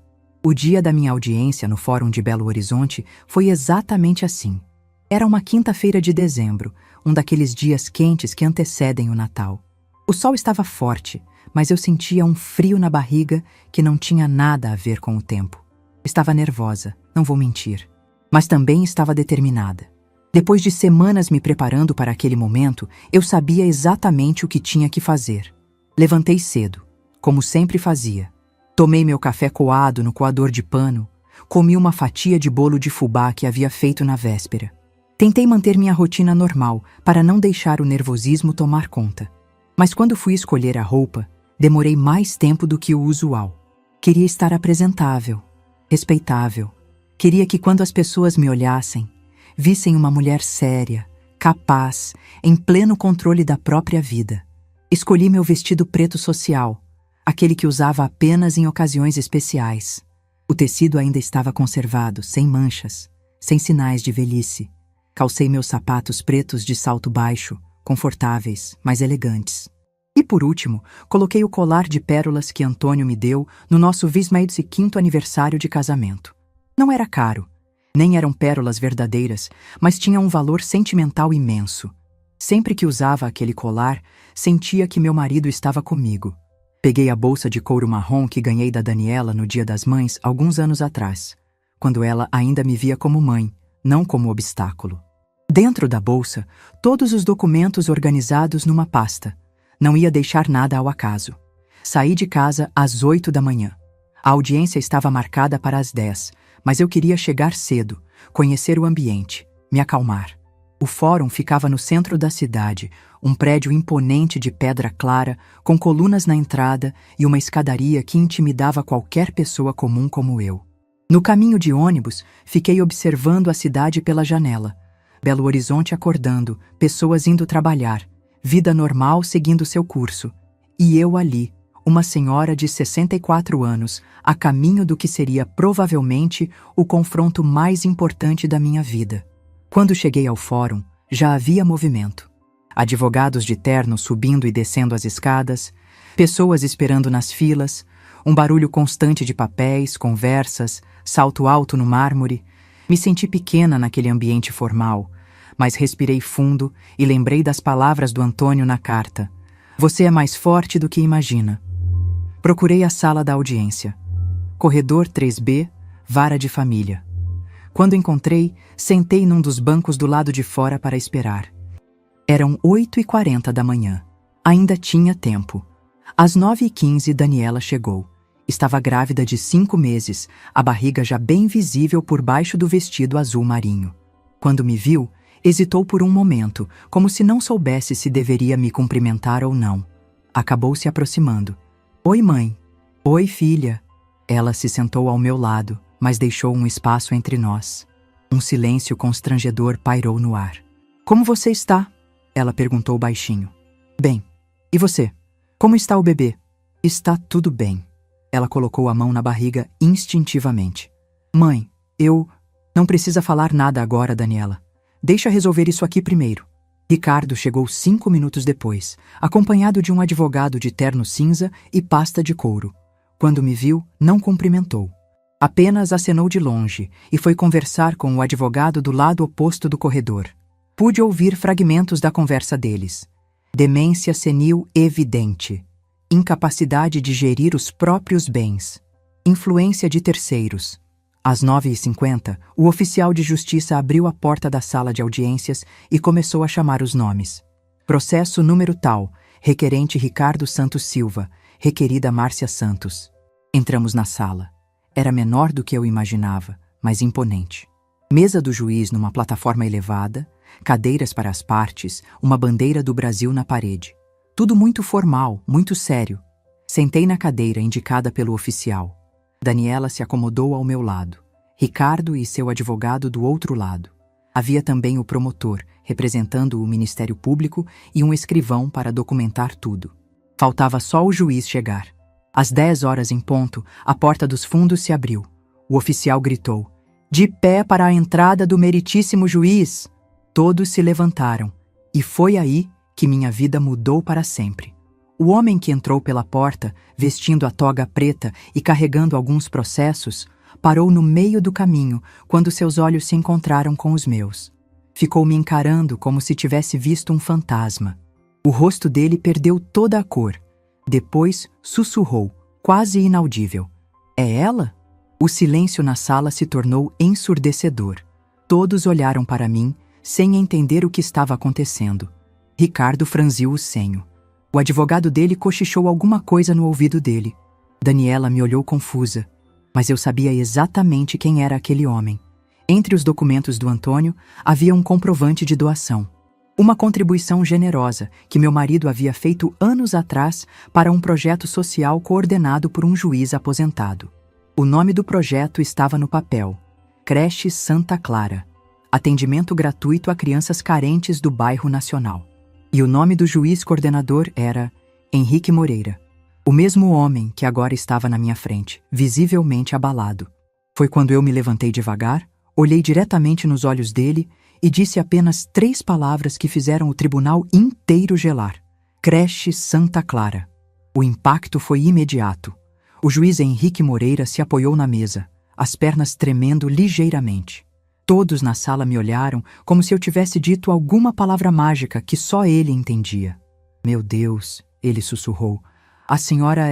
O dia da minha audiência no Fórum de Belo Horizonte foi exatamente assim. Era uma quinta-feira de dezembro, um daqueles dias quentes que antecedem o Natal. O sol estava forte, mas eu sentia um frio na barriga que não tinha nada a ver com o tempo. Estava nervosa, não vou mentir, mas também estava determinada. Depois de semanas me preparando para aquele momento, eu sabia exatamente o que tinha que fazer. Levantei cedo, como sempre fazia. Tomei meu café coado no coador de pano, comi uma fatia de bolo de fubá que havia feito na véspera. Tentei manter minha rotina normal para não deixar o nervosismo tomar conta. Mas quando fui escolher a roupa, demorei mais tempo do que o usual. Queria estar apresentável, respeitável. Queria que quando as pessoas me olhassem, vissem uma mulher séria, capaz, em pleno controle da própria vida. Escolhi meu vestido preto social, aquele que usava apenas em ocasiões especiais. O tecido ainda estava conservado, sem manchas, sem sinais de velhice. Calcei meus sapatos pretos de salto baixo, confortáveis, mas elegantes. E por último, coloquei o colar de pérolas que Antônio me deu no nosso 25º aniversário de casamento. Não era caro, nem eram pérolas verdadeiras, mas tinha um valor sentimental imenso. Sempre que usava aquele colar, sentia que meu marido estava comigo. Peguei a bolsa de couro marrom que ganhei da Daniela no Dia das Mães alguns anos atrás, quando ela ainda me via como mãe, não como obstáculo. Dentro da bolsa, todos os documentos organizados numa pasta. Não ia deixar nada ao acaso. Saí de casa às 8 da manhã. A audiência estava marcada para as 10, mas eu queria chegar cedo, conhecer o ambiente, me acalmar. O fórum ficava no centro da cidade, um prédio imponente de pedra clara, com colunas na entrada e uma escadaria que intimidava qualquer pessoa comum como eu. No caminho de ônibus, fiquei observando a cidade pela janela. Belo Horizonte acordando, pessoas indo trabalhar, vida normal seguindo seu curso. E eu ali, uma senhora de 64 anos, a caminho do que seria provavelmente o confronto mais importante da minha vida. Quando cheguei ao fórum, já havia movimento. Advogados de terno subindo e descendo as escadas, pessoas esperando nas filas, um barulho constante de papéis, conversas, salto alto no mármore. Me senti pequena naquele ambiente formal, mas respirei fundo e lembrei das palavras do Antônio na carta. Você é mais forte do que imagina. Procurei a sala da audiência. Corredor 3B, vara de família. Quando encontrei, sentei num dos bancos do lado de fora para esperar. Eram 8h40 da manhã. Ainda tinha tempo. Às 9h15, Daniela chegou. Estava grávida de 5 meses, a barriga já bem visível por baixo do vestido azul marinho. Quando me viu, hesitou por um momento, como se não soubesse se deveria me cumprimentar ou não. Acabou se aproximando. Oi, mãe. Oi, filha. Ela se sentou ao meu lado, mas deixou um espaço entre nós. Um silêncio constrangedor pairou no ar. Como você está? Ela perguntou baixinho. Bem. E você? Como está o bebê? Está tudo bem. Ela colocou a mão na barriga instintivamente. Mãe, não precisa falar nada agora, Daniela. Deixa resolver isso aqui primeiro. Ricardo chegou 5 minutos depois, acompanhado de um advogado de terno cinza e pasta de couro. Quando me viu, não cumprimentou. Apenas acenou de longe e foi conversar com o advogado do lado oposto do corredor. Pude ouvir fragmentos da conversa deles. Demência senil evidente. Incapacidade de gerir os próprios bens. Influência de terceiros. Às 9h50, o oficial de justiça abriu a porta da sala de audiências e começou a chamar os nomes. Processo número tal, requerente Ricardo Santos Silva, requerida Márcia Santos. Entramos na sala. Era menor do que eu imaginava, mas imponente. Mesa do juiz numa plataforma elevada, cadeiras para as partes, uma bandeira do Brasil na parede. Tudo muito formal, muito sério. Sentei na cadeira indicada pelo oficial. Daniela se acomodou ao meu lado. Ricardo e seu advogado do outro lado. Havia também o promotor, representando o Ministério Público, e um escrivão para documentar tudo. Faltava só o juiz chegar. Às 10 horas em ponto, a porta dos fundos se abriu. O oficial gritou: "De pé para a entrada do meritíssimo juiz!" Todos se levantaram, e foi aí que minha vida mudou para sempre. O homem que entrou pela porta, vestindo a toga preta e carregando alguns processos, parou no meio do caminho quando seus olhos se encontraram com os meus. Ficou me encarando como se tivesse visto um fantasma. O rosto dele perdeu toda a cor. Depois sussurrou, quase inaudível: "É ela?" O silêncio na sala se tornou ensurdecedor. Todos olharam para mim, sem entender o que estava acontecendo. Ricardo franziu o senho. O advogado dele cochichou alguma coisa no ouvido dele. Daniela me olhou confusa, mas eu sabia exatamente quem era aquele homem. Entre os documentos do Antônio, havia um comprovante de doação. Uma contribuição generosa que meu marido havia feito anos atrás para um projeto social coordenado por um juiz aposentado. O nome do projeto estava no papel: Creche Santa Clara. Atendimento gratuito a crianças carentes do bairro Nacional. E o nome do juiz coordenador era Henrique Moreira. O mesmo homem que agora estava na minha frente, visivelmente abalado. Foi quando eu me levantei devagar, olhei diretamente nos olhos dele e disse apenas 3 palavras que fizeram o tribunal inteiro gelar: Creche Santa Clara. O impacto foi imediato. O juiz Henrique Moreira se apoiou na mesa, as pernas tremendo ligeiramente. Todos na sala me olharam como se eu tivesse dito alguma palavra mágica que só ele entendia. Meu Deus, ele sussurrou. A senhora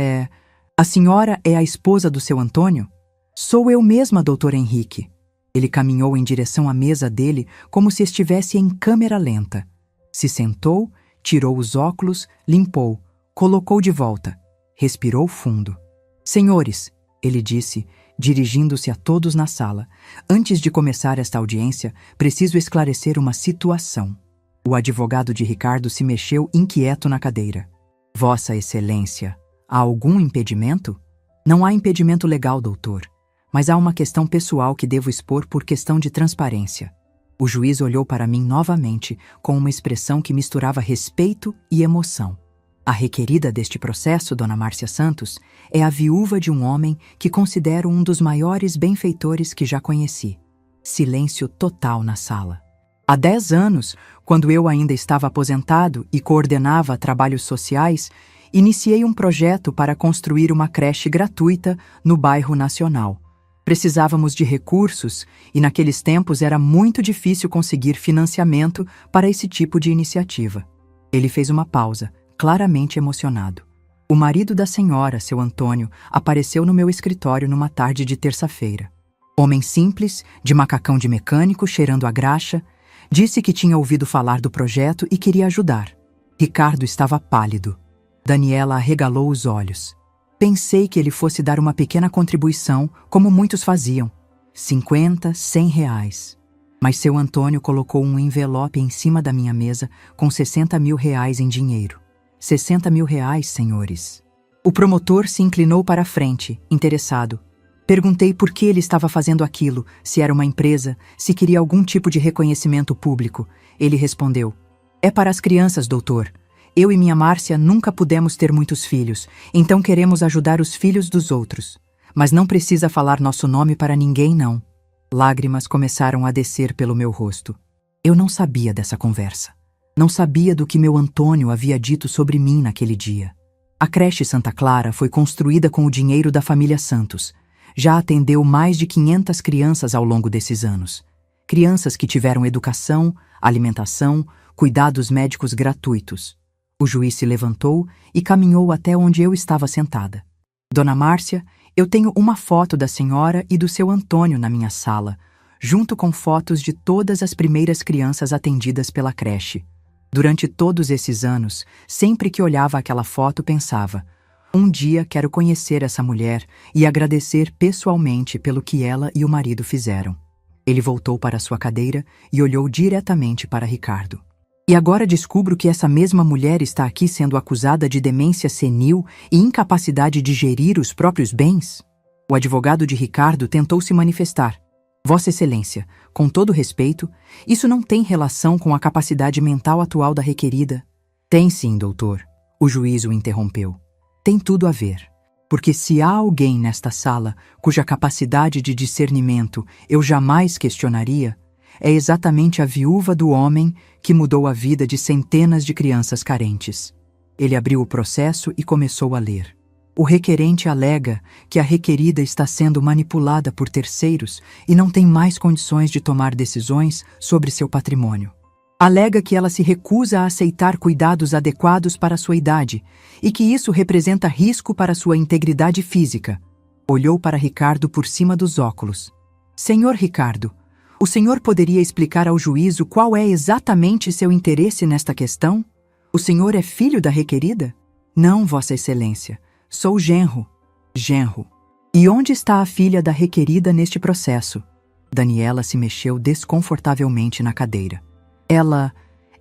é a esposa do seu Antônio? Sou eu mesma, doutor Henrique. Ele caminhou em direção à mesa dele como se estivesse em câmera lenta. Se sentou, tirou os óculos, limpou, colocou de volta. Respirou fundo. Senhores, ele disse, dirigindo-se a todos na sala, antes de começar esta audiência, preciso esclarecer uma situação. O advogado de Ricardo se mexeu inquieto na cadeira. Vossa Excelência, há algum impedimento? Não há impedimento legal, doutor, mas há uma questão pessoal que devo expor por questão de transparência. O juiz olhou para mim novamente com uma expressão que misturava respeito e emoção. A requerida deste processo, Dona Márcia Santos, é a viúva de um homem que considero um dos maiores benfeitores que já conheci. Silêncio total na sala. Há 10 anos, quando eu ainda estava aposentado e coordenava trabalhos sociais, iniciei um projeto para construir uma creche gratuita no bairro Nacional. Precisávamos de recursos e naqueles tempos era muito difícil conseguir financiamento para esse tipo de iniciativa. Ele fez uma pausa, claramente emocionado. O marido da senhora, seu Antônio, apareceu no meu escritório numa tarde de terça-feira. Homem simples, de macacão de mecânico, cheirando a graxa, disse que tinha ouvido falar do projeto e queria ajudar. Ricardo estava pálido. Daniela arregalou os olhos. Pensei que ele fosse dar uma pequena contribuição, como muitos faziam. 50, 100 reais. Mas seu Antônio colocou um envelope em cima da minha mesa com 60 mil reais em dinheiro. 60 mil reais, senhores. O promotor se inclinou para a frente, interessado. Perguntei por que ele estava fazendo aquilo, se era uma empresa, se queria algum tipo de reconhecimento público. Ele respondeu: é para as crianças, doutor. Eu e minha Márcia nunca pudemos ter muitos filhos, então queremos ajudar os filhos dos outros. Mas não precisa falar nosso nome para ninguém, não. Lágrimas começaram a descer pelo meu rosto. Eu não sabia dessa conversa. Não sabia do que meu Antônio havia dito sobre mim naquele dia. A creche Santa Clara foi construída com o dinheiro da família Santos. Já atendeu mais de 500 crianças ao longo desses anos. Crianças que tiveram educação, alimentação, cuidados médicos gratuitos. O juiz se levantou e caminhou até onde eu estava sentada. Dona Márcia, eu tenho uma foto da senhora e do seu Antônio na minha sala, junto com fotos de todas as primeiras crianças atendidas pela creche. Durante todos esses anos, sempre que olhava aquela foto, pensava: um dia quero conhecer essa mulher e agradecer pessoalmente pelo que ela e o marido fizeram. Ele voltou para sua cadeira e olhou diretamente para Ricardo. E agora descubro que essa mesma mulher está aqui sendo acusada de demência senil e incapacidade de gerir os próprios bens? O advogado de Ricardo tentou se manifestar. Vossa Excelência, com todo respeito, isso não tem relação com a capacidade mental atual da requerida. Tem sim, doutor. O juiz o interrompeu. Tem tudo a ver. Porque se há alguém nesta sala cuja capacidade de discernimento eu jamais questionaria, é exatamente a viúva do homem que mudou a vida de centenas de crianças carentes. Ele abriu o processo e começou a ler. O requerente alega que a requerida está sendo manipulada por terceiros e não tem mais condições de tomar decisões sobre seu patrimônio. Alega que ela se recusa a aceitar cuidados adequados para sua idade e que isso representa risco para sua integridade física. Olhou para Ricardo por cima dos óculos. Senhor Ricardo, o senhor poderia explicar ao juízo qual é exatamente seu interesse nesta questão? O senhor é filho da requerida? Não, Vossa Excelência. Sou genro. Genro. E onde está a filha da requerida neste processo? Daniela se mexeu desconfortavelmente na cadeira. Ela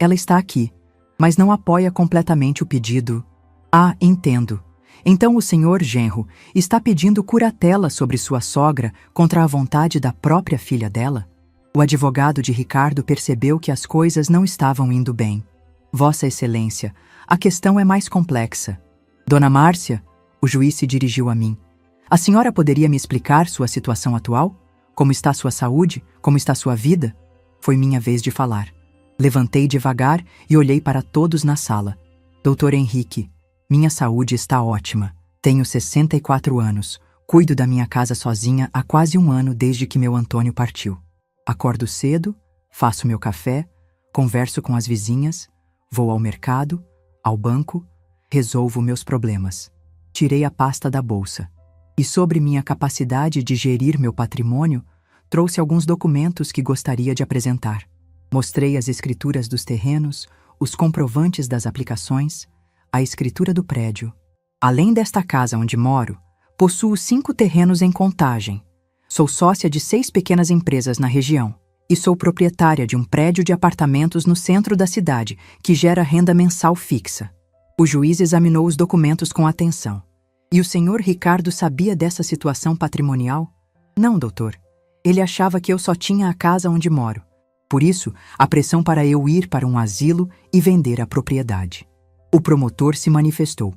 ela está aqui, mas não apoia completamente o pedido. Ah, entendo. Então o senhor genro está pedindo curatela sobre sua sogra contra a vontade da própria filha dela? O advogado de Ricardo percebeu que as coisas não estavam indo bem. Vossa Excelência, a questão é mais complexa. Dona Márcia, o juiz se dirigiu a mim. A senhora poderia me explicar sua situação atual? Como está sua saúde? Como está sua vida? Foi minha vez de falar. Levantei devagar e olhei para todos na sala. Doutor Henrique, minha saúde está ótima. Tenho 64 anos. Cuido da minha casa sozinha há quase 1 ano desde que meu Antônio partiu. Acordo cedo, faço meu café, converso com as vizinhas, vou ao mercado, ao banco, resolvo meus problemas. Tirei a pasta da bolsa. E sobre minha capacidade de gerir meu patrimônio, trouxe alguns documentos que gostaria de apresentar. Mostrei as escrituras dos terrenos, os comprovantes das aplicações, a escritura do prédio. Além desta casa onde moro, possuo 5 terrenos em Contagem. Sou sócia de 6 pequenas empresas na região e sou proprietária de um prédio de apartamentos no centro da cidade que gera renda mensal fixa. O juiz examinou os documentos com atenção. E o senhor Ricardo sabia dessa situação patrimonial? Não, doutor. Ele achava que eu só tinha a casa onde moro. Por isso, a pressão para eu ir para um asilo e vender a propriedade. O promotor se manifestou.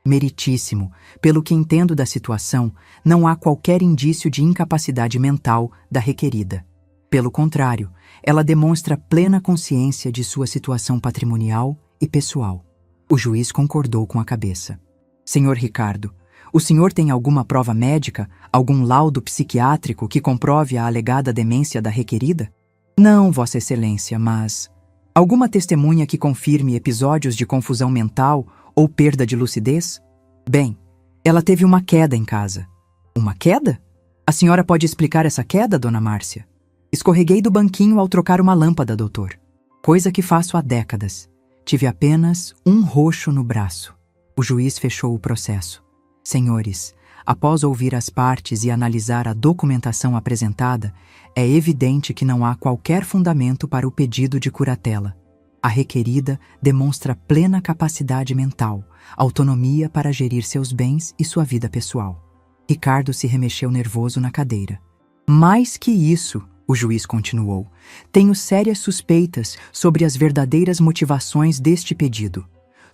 Meritíssimo, pelo que entendo da situação, não há qualquer indício de incapacidade mental da requerida. Pelo contrário, ela demonstra plena consciência de sua situação patrimonial e pessoal. O juiz concordou com a cabeça. Senhor Ricardo, o senhor tem alguma prova médica, algum laudo psiquiátrico que comprove a alegada demência da requerida? Não, Vossa Excelência, mas... alguma testemunha que confirme episódios de confusão mental ou perda de lucidez? Bem, ela teve uma queda em casa. Uma queda? A senhora pode explicar essa queda, Dona Márcia? Escorreguei do banquinho ao trocar uma lâmpada, doutor. Coisa que faço há décadas. Tive apenas um roxo no braço. O juiz fechou o processo. Senhores, após ouvir as partes e analisar a documentação apresentada, é evidente que não há qualquer fundamento para o pedido de curatela. A requerida demonstra plena capacidade mental, autonomia para gerir seus bens e sua vida pessoal. Ricardo se remexeu nervoso na cadeira. Mais que isso, o juiz continuou, tenho sérias suspeitas sobre as verdadeiras motivações deste pedido.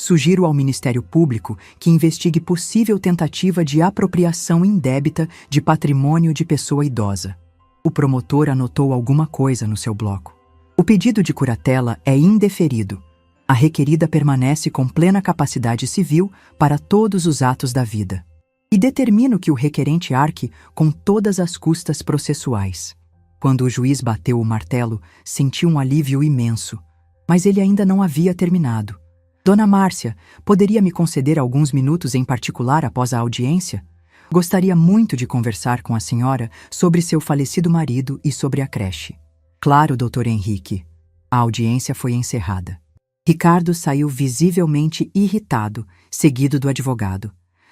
Sugiro ao Ministério Público que investigue possível tentativa de apropriação indébita de patrimônio de pessoa idosa. O promotor anotou alguma coisa no seu bloco. O pedido de curatela é indeferido. A requerida permanece com plena capacidade civil para todos os atos da vida. E determino que o requerente arque com todas as custas processuais. Quando o juiz bateu o martelo, senti um alívio imenso. Mas ele ainda não havia terminado. Dona Márcia, poderia me conceder alguns minutos em particular após a audiência? Gostaria muito de conversar com a senhora sobre seu falecido marido e sobre a creche. Claro, doutor Henrique. A audiência foi encerrada. Ricardo saiu visivelmente irritado, seguido do advogado.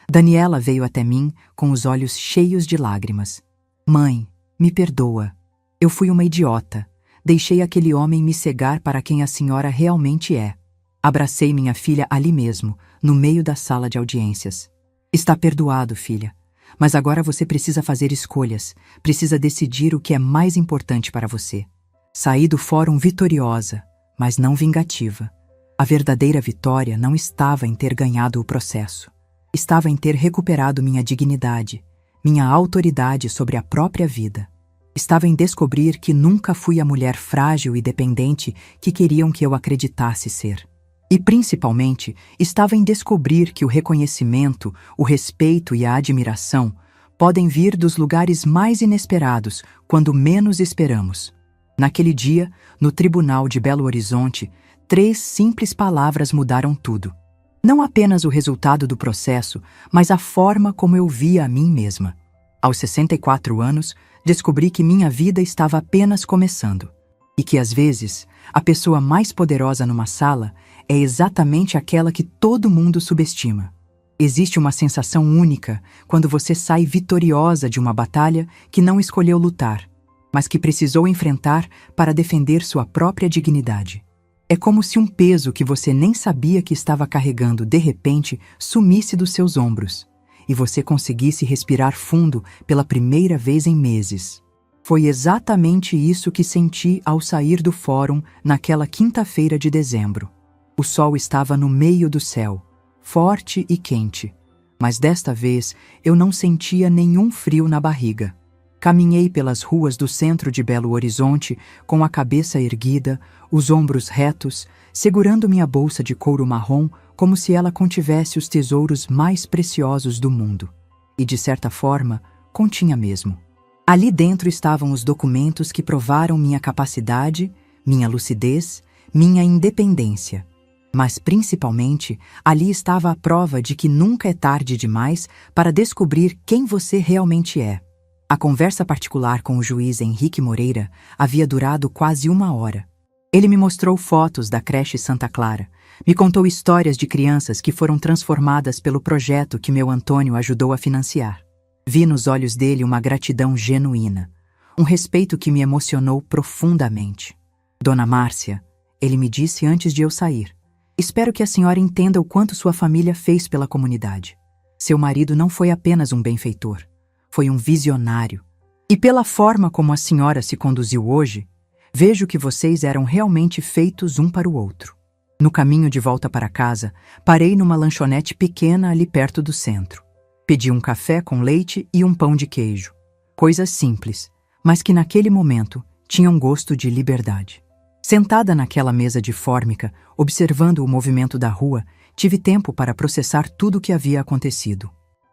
Daniela veio até mim com os olhos cheios de lágrimas. Mãe, me perdoa. Eu fui uma idiota. Deixei aquele homem me cegar para quem a senhora realmente é. Abracei minha filha ali mesmo, no meio da sala de audiências. Está perdoado, filha. Mas agora você precisa fazer escolhas, precisa decidir o que é mais importante para você. Saí do fórum vitoriosa, mas não vingativa. A verdadeira vitória não estava em ter ganhado o processo. Estava em ter recuperado minha dignidade, minha autoridade sobre a própria vida. Estava em descobrir que nunca fui a mulher frágil e dependente que queriam que eu acreditasse ser. E, principalmente, estava em descobrir que o reconhecimento, o respeito e a admiração podem vir dos lugares mais inesperados, quando menos esperamos. Naquele dia, no tribunal de Belo Horizonte, 3 simples palavras mudaram tudo. Não apenas o resultado do processo, mas a forma como eu via a mim mesma. Aos 64 anos, descobri que minha vida estava apenas começando. E que, às vezes, a pessoa mais poderosa numa sala é exatamente aquela que todo mundo subestima. Existe uma sensação única quando você sai vitoriosa de uma batalha que não escolheu lutar, mas que precisou enfrentar para defender sua própria dignidade. É como se um peso que você nem sabia que estava carregando de repente sumisse dos seus ombros e você conseguisse respirar fundo pela primeira vez em meses. Foi exatamente isso que senti ao sair do fórum naquela quinta-feira de dezembro. O sol estava no meio do céu, forte e quente, mas desta vez eu não sentia nenhum frio na barriga. Caminhei pelas ruas do centro de Belo Horizonte com a cabeça erguida, os ombros retos, segurando minha bolsa de couro marrom como se ela contivesse os tesouros mais preciosos do mundo. E, de certa forma, continha mesmo. Ali dentro estavam os documentos que provaram minha capacidade, minha lucidez, minha independência. Mas, principalmente, ali estava a prova de que nunca é tarde demais para descobrir quem você realmente é. A conversa particular com o juiz Henrique Moreira havia durado quase 1 hora. Ele me mostrou fotos da creche Santa Clara, me contou histórias de crianças que foram transformadas pelo projeto que meu Antônio ajudou a financiar. Vi nos olhos dele uma gratidão genuína, um respeito que me emocionou profundamente. Dona Márcia, ele me disse antes de eu sair, espero que a senhora entenda o quanto sua família fez pela comunidade. Seu marido não foi apenas um benfeitor. Foi um visionário. E pela forma como a senhora se conduziu hoje, vejo que vocês eram realmente feitos um para o outro. No caminho de volta para casa, parei numa lanchonete pequena ali perto do centro. Pedi um café com leite e um pão de queijo. Coisas simples, mas que naquele momento tinham gosto de liberdade. Sentada naquela mesa de fórmica, observando o movimento da rua, tive tempo para processar tudo o que havia acontecido.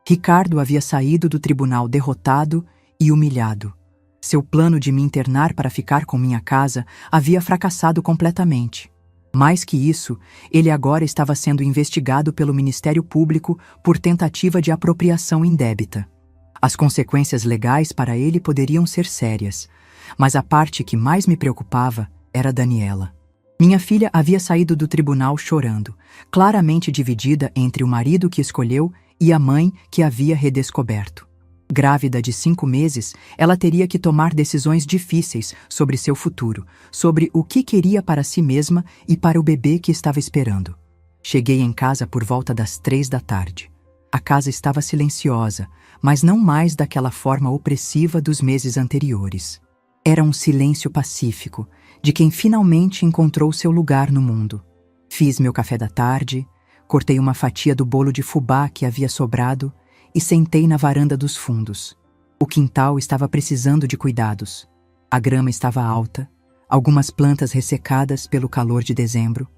Ricardo havia saído do tribunal derrotado e humilhado. Seu plano de me internar para ficar com minha casa havia fracassado completamente. Mais que isso, ele agora estava sendo investigado pelo Ministério Público por tentativa de apropriação indébita. As consequências legais para ele poderiam ser sérias, mas a parte que mais me preocupava era Daniela. Minha filha havia saído do tribunal chorando, claramente dividida entre o marido que escolheu e a mãe que havia redescoberto. Grávida de 5 meses, ela teria que tomar decisões difíceis sobre seu futuro, sobre o que queria para si mesma e para o bebê que estava esperando. Cheguei em casa por volta das 3 da tarde. A casa estava silenciosa, mas não mais daquela forma opressiva dos meses anteriores. Era um silêncio pacífico, de quem finalmente encontrou seu lugar no mundo. Fiz meu café da tarde, cortei uma fatia do bolo de fubá que havia sobrado e sentei na varanda dos fundos. O quintal estava precisando de cuidados. A grama estava alta, algumas plantas ressecadas pelo calor de dezembro,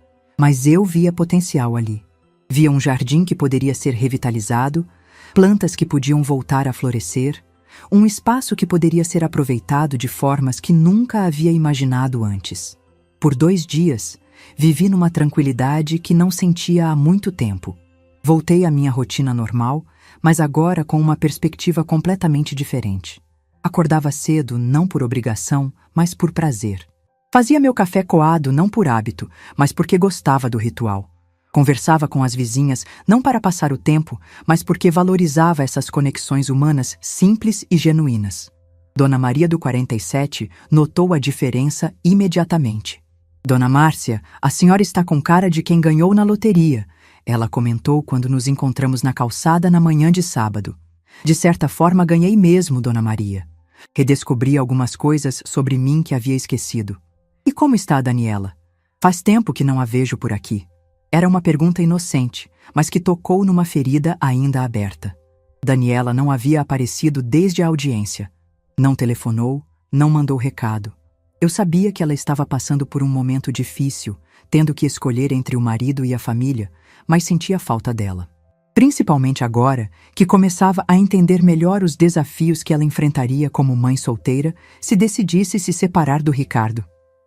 mas eu via potencial ali. Via um jardim que poderia ser revitalizado, plantas que podiam voltar a florescer, um espaço que poderia ser aproveitado de formas que nunca havia imaginado antes. Por 2 dias, vivi numa tranquilidade que não sentia há muito tempo. Voltei à minha rotina normal, mas agora com uma perspectiva completamente diferente. Acordava cedo não por obrigação, mas por prazer. Fazia meu café coado não por hábito, mas porque gostava do ritual. Conversava com as vizinhas não para passar o tempo, mas porque valorizava essas conexões humanas simples e genuínas. Dona Maria do 47 notou a diferença imediatamente. Dona Márcia, a senhora está com cara de quem ganhou na loteria, ela comentou quando nos encontramos na calçada na manhã de sábado. De certa forma ganhei mesmo, Dona Maria. Redescobri algumas coisas sobre mim que havia esquecido. E como está a Daniela? Faz tempo que não a vejo por aqui. Era uma pergunta inocente, mas que tocou numa ferida ainda aberta. Daniela não havia aparecido desde a audiência. Não telefonou, não mandou recado. Eu sabia que ela estava passando por um momento difícil, tendo que escolher entre o marido e a família, mas sentia falta dela. Principalmente agora, que começava a entender melhor os desafios que ela enfrentaria como mãe solteira se decidisse se separar do Ricardo.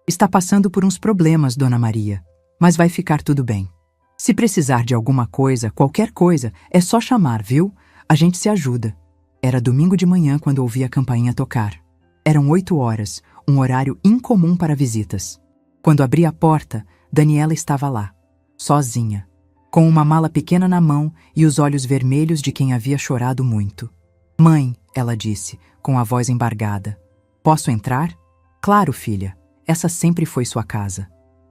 Está passando por uns problemas, Dona Maria, mas vai ficar tudo bem. Se precisar de alguma coisa, qualquer coisa, é só chamar, viu? A gente se ajuda. Era domingo de manhã quando ouvi a campainha tocar. Eram 8 horas, um horário incomum para visitas. Quando abri a porta, Daniela estava lá, sozinha, com uma mala pequena na mão e os olhos vermelhos de quem havia chorado muito. Mãe, ela disse, com a voz embargada. Posso entrar? Claro, filha. Essa sempre foi sua casa.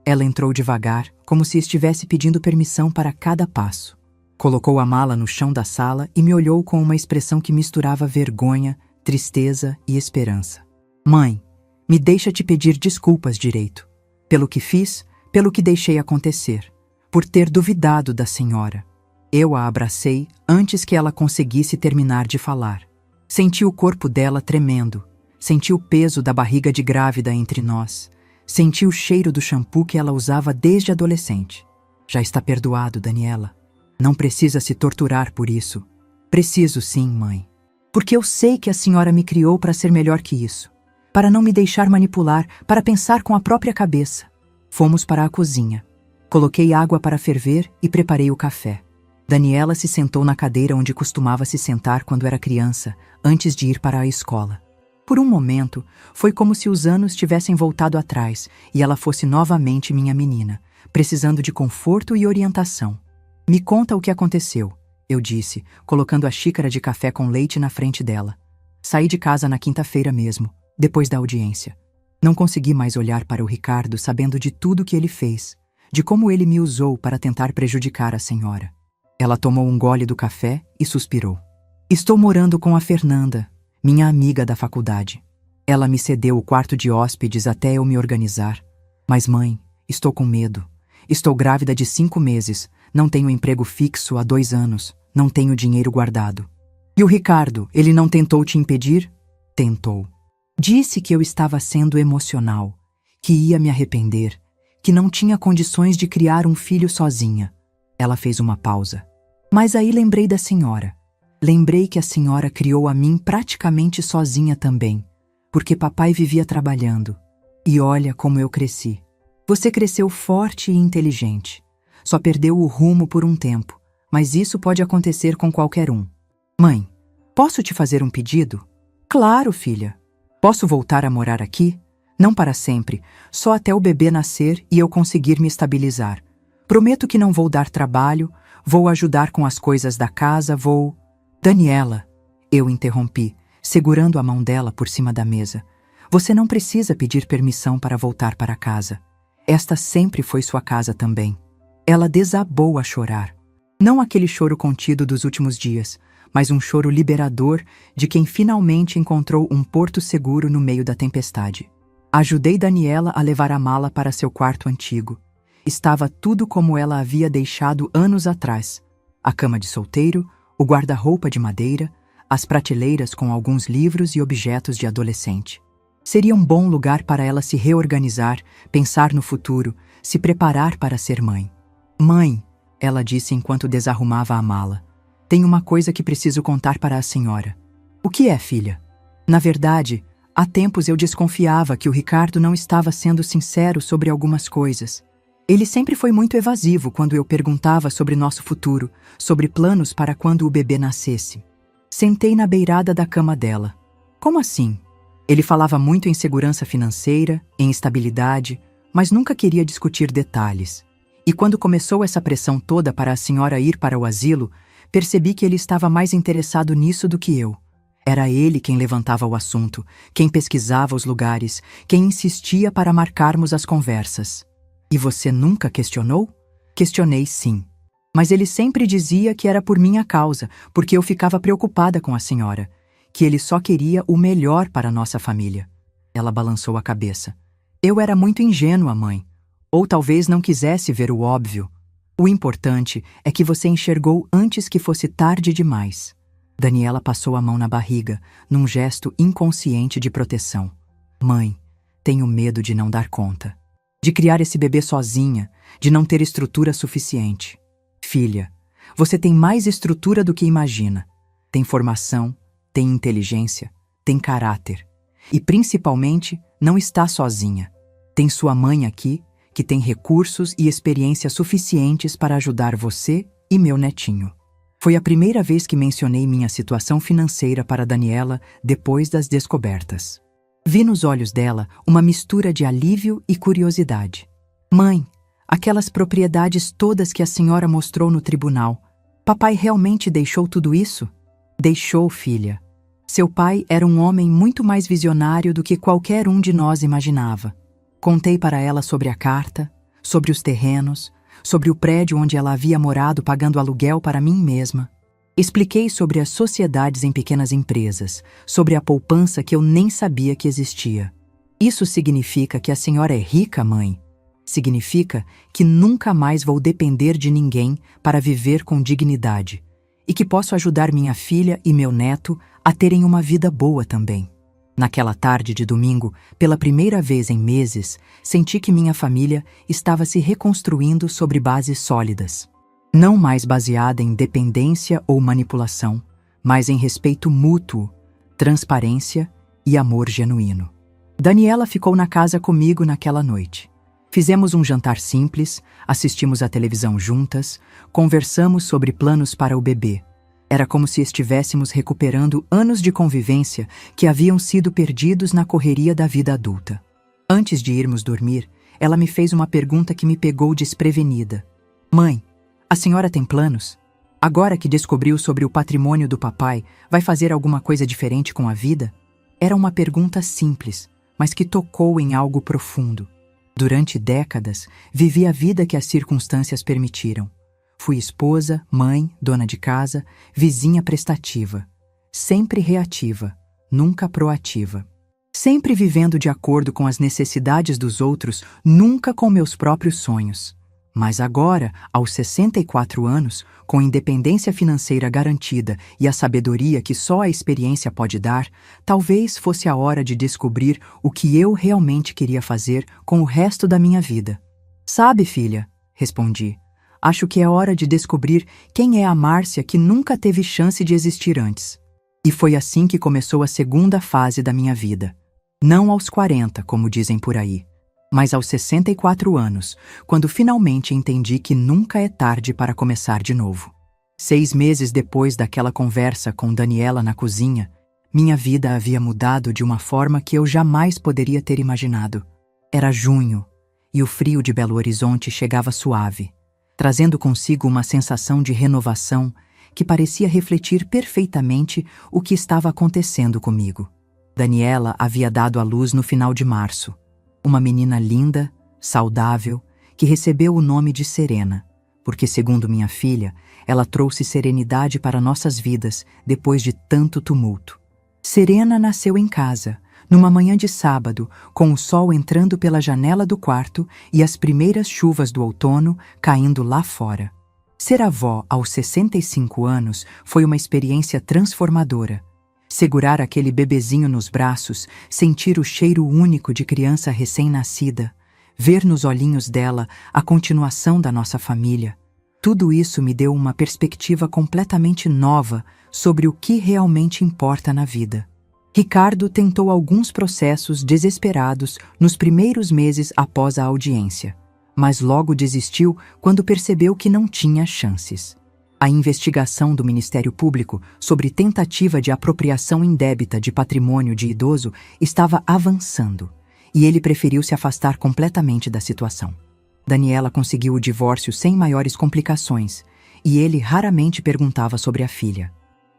Ela entrou devagar, como se estivesse pedindo permissão para cada passo. Colocou a mala no chão da sala e me olhou com uma expressão que misturava vergonha, tristeza e esperança. Mãe, me deixa te pedir desculpas direito. Pelo que fiz, pelo que deixei acontecer. Por ter duvidado da senhora. Eu a abracei antes que ela conseguisse terminar de falar. Senti o corpo dela tremendo. Senti o peso da barriga de grávida entre nós. Senti o cheiro do shampoo que ela usava desde adolescente. Já está perdoado, Daniela. Não precisa se torturar por isso. Preciso sim, mãe. Porque eu sei que a senhora me criou para ser melhor que isso. Para não me deixar manipular, para pensar com a própria cabeça. Fomos para a cozinha. Coloquei água para ferver e preparei o café. Daniela se sentou na cadeira onde costumava se sentar quando era criança, antes de ir para a escola. Por um momento, foi como se os anos tivessem voltado atrás e ela fosse novamente minha menina, precisando de conforto e orientação. Me conta o que aconteceu, eu disse, colocando a xícara de café com leite na frente dela. Saí de casa na quinta-feira mesmo, depois da audiência. Não consegui mais olhar para o Ricardo sabendo de tudo que ele fez, de como ele me usou para tentar prejudicar a senhora. Ela tomou um gole do café e suspirou. Estou morando com a Fernanda, minha amiga da faculdade. Ela me cedeu o quarto de hóspedes até eu me organizar. Mas mãe, estou com medo. Estou grávida de 5 meses, não tenho emprego fixo há 2 anos, não tenho dinheiro guardado. E o Ricardo, ele não tentou te impedir? Tentou. Disse que eu estava sendo emocional, que ia me arrepender, que não tinha condições de criar um filho sozinha. Ela fez uma pausa. Mas aí lembrei da senhora. Lembrei que a senhora criou a mim praticamente sozinha também, porque papai vivia trabalhando. E olha como eu cresci. Você cresceu forte e inteligente. Só perdeu o rumo por um tempo, mas isso pode acontecer com qualquer um. Mãe, posso te fazer um pedido? Claro, filha. Posso voltar a morar aqui? Não para sempre, só até o bebê nascer e eu conseguir me estabilizar. Prometo que não vou dar trabalho, vou ajudar com as coisas da casa, vou... Daniela, eu interrompi, segurando a mão dela por cima da mesa. Você não precisa pedir permissão para voltar para casa. Esta sempre foi sua casa também. Ela desabou a chorar. Não aquele choro contido dos últimos dias, mas um choro liberador de quem finalmente encontrou um porto seguro no meio da tempestade. Ajudei Daniela a levar a mala para seu quarto antigo. Estava tudo como ela havia deixado anos atrás. A cama de solteiro, o guarda-roupa de madeira, as prateleiras com alguns livros e objetos de adolescente. Seria um bom lugar para ela se reorganizar, pensar no futuro, se preparar para ser mãe. Mãe, ela disse enquanto desarrumava a mala, tem uma coisa que preciso contar para a senhora. O que é, filha? Na verdade, há tempos eu desconfiava que o Ricardo não estava sendo sincero sobre algumas coisas. Ele sempre foi muito evasivo quando eu perguntava sobre nosso futuro, sobre planos para quando o bebê nascesse. Sentei na beirada da cama dela. Como assim? Ele falava muito em segurança financeira, em estabilidade, mas nunca queria discutir detalhes. E quando começou essa pressão toda para a senhora ir para o asilo, percebi que ele estava mais interessado nisso do que eu. Era ele quem levantava o assunto, quem pesquisava os lugares, quem insistia para marcarmos as conversas. E você nunca questionou? Questionei sim. Mas ele sempre dizia que era por minha causa, porque eu ficava preocupada com a senhora, que ele só queria o melhor para nossa família. Ela balançou a cabeça. Eu era muito ingênua, mãe. Ou talvez não quisesse ver o óbvio. O importante é que você enxergou antes que fosse tarde demais. Daniela passou a mão na barriga, num gesto inconsciente de proteção. Mãe, tenho medo de não dar conta. De criar esse bebê sozinha, de não ter estrutura suficiente. Filha, você tem mais estrutura do que imagina. Tem formação, tem inteligência, tem caráter. E principalmente, não está sozinha. Tem sua mãe aqui, que tem recursos e experiência suficientes para ajudar você e meu netinho. Foi a primeira vez que mencionei minha situação financeira para Daniela depois das descobertas. Vi nos olhos dela uma mistura de alívio e curiosidade. Mãe, aquelas propriedades todas que a senhora mostrou no tribunal, papai realmente deixou tudo isso? Deixou, filha. Seu pai era um homem muito mais visionário do que qualquer um de nós imaginava. Contei para ela sobre a carta, sobre os terrenos, sobre o prédio onde ela havia morado pagando aluguel para mim mesma. Expliquei sobre as sociedades em pequenas empresas, sobre a poupança que eu nem sabia que existia. Isso significa que a senhora é rica, mãe. Significa que nunca mais vou depender de ninguém para viver com dignidade e que posso ajudar minha filha e meu neto a terem uma vida boa também. Naquela tarde de domingo, pela primeira vez em meses, senti que minha família estava se reconstruindo sobre bases sólidas. Não mais baseada em dependência ou manipulação, mas em respeito mútuo, transparência e amor genuíno. Daniela ficou na casa comigo naquela noite. Fizemos um jantar simples, assistimos à televisão juntas, conversamos sobre planos para o bebê. Era como se estivéssemos recuperando anos de convivência que haviam sido perdidos na correria da vida adulta. Antes de irmos dormir, ela me fez uma pergunta que me pegou desprevenida. Mãe, a senhora tem planos? Agora que descobriu sobre o patrimônio do papai, vai fazer alguma coisa diferente com a vida? Era uma pergunta simples, mas que tocou em algo profundo. Durante décadas, vivi a vida que as circunstâncias permitiram. Fui esposa, mãe, dona de casa, vizinha prestativa. Sempre reativa, nunca proativa. Sempre vivendo de acordo com as necessidades dos outros, nunca com meus próprios sonhos. Mas agora, aos 64 anos, com independência financeira garantida e a sabedoria que só a experiência pode dar, talvez fosse a hora de descobrir o que eu realmente queria fazer com o resto da minha vida. Sabe, filha, respondi, acho que é hora de descobrir quem é a Márcia que nunca teve chance de existir antes. E foi assim que começou a segunda fase da minha vida. Não aos 40, como dizem por aí, mas aos 64 anos, quando finalmente entendi que nunca é tarde para começar de novo. 6 meses depois daquela conversa com Daniela na cozinha, minha vida havia mudado de uma forma que eu jamais poderia ter imaginado. Era junho, e o frio de Belo Horizonte chegava suave, trazendo consigo uma sensação de renovação que parecia refletir perfeitamente o que estava acontecendo comigo. Daniela havia dado à luz no final de março. Uma menina linda, saudável, que recebeu o nome de Serena, porque, segundo minha filha, ela trouxe serenidade para nossas vidas depois de tanto tumulto. Serena nasceu em casa, numa manhã de sábado, com o sol entrando pela janela do quarto e as primeiras chuvas do outono caindo lá fora. Ser avó aos 65 anos foi uma experiência transformadora. Segurar aquele bebezinho nos braços, sentir o cheiro único de criança recém-nascida, ver nos olhinhos dela a continuação da nossa família. Tudo isso me deu uma perspectiva completamente nova sobre o que realmente importa na vida. Ricardo tentou alguns processos desesperados nos primeiros meses após a audiência, mas logo desistiu quando percebeu que não tinha chances. A investigação do Ministério Público sobre tentativa de apropriação indébita de patrimônio de idoso estava avançando, e ele preferiu se afastar completamente da situação. Daniela conseguiu o divórcio sem maiores complicações, e ele raramente perguntava sobre a filha.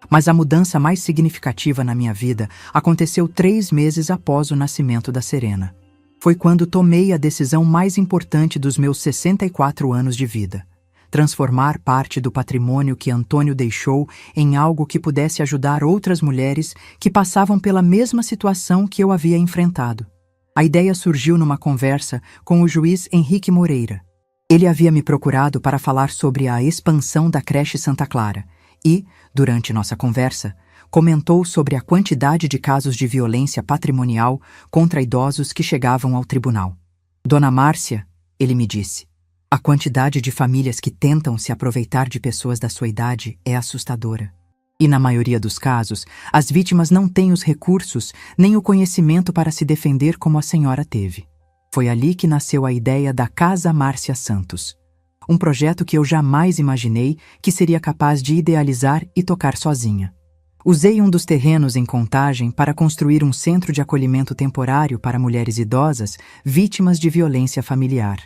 Mas a mudança mais significativa na minha vida aconteceu 3 meses após o nascimento da Serena. Foi quando tomei a decisão mais importante dos meus 64 anos de vida. Transformar parte do patrimônio que Antônio deixou em algo que pudesse ajudar outras mulheres que passavam pela mesma situação que eu havia enfrentado. A ideia surgiu numa conversa com o juiz Henrique Moreira. Ele havia me procurado para falar sobre a expansão da creche Santa Clara e, durante nossa conversa, comentou sobre a quantidade de casos de violência patrimonial contra idosos que chegavam ao tribunal. Dona Márcia, ele me disse, a quantidade de famílias que tentam se aproveitar de pessoas da sua idade é assustadora. E na maioria dos casos, as vítimas não têm os recursos nem o conhecimento para se defender como a senhora teve. Foi ali que nasceu a ideia da Casa Márcia Santos. Um projeto que eu jamais imaginei que seria capaz de idealizar e tocar sozinha. Usei um dos terrenos em Contagem para construir um centro de acolhimento temporário para mulheres idosas vítimas de violência familiar.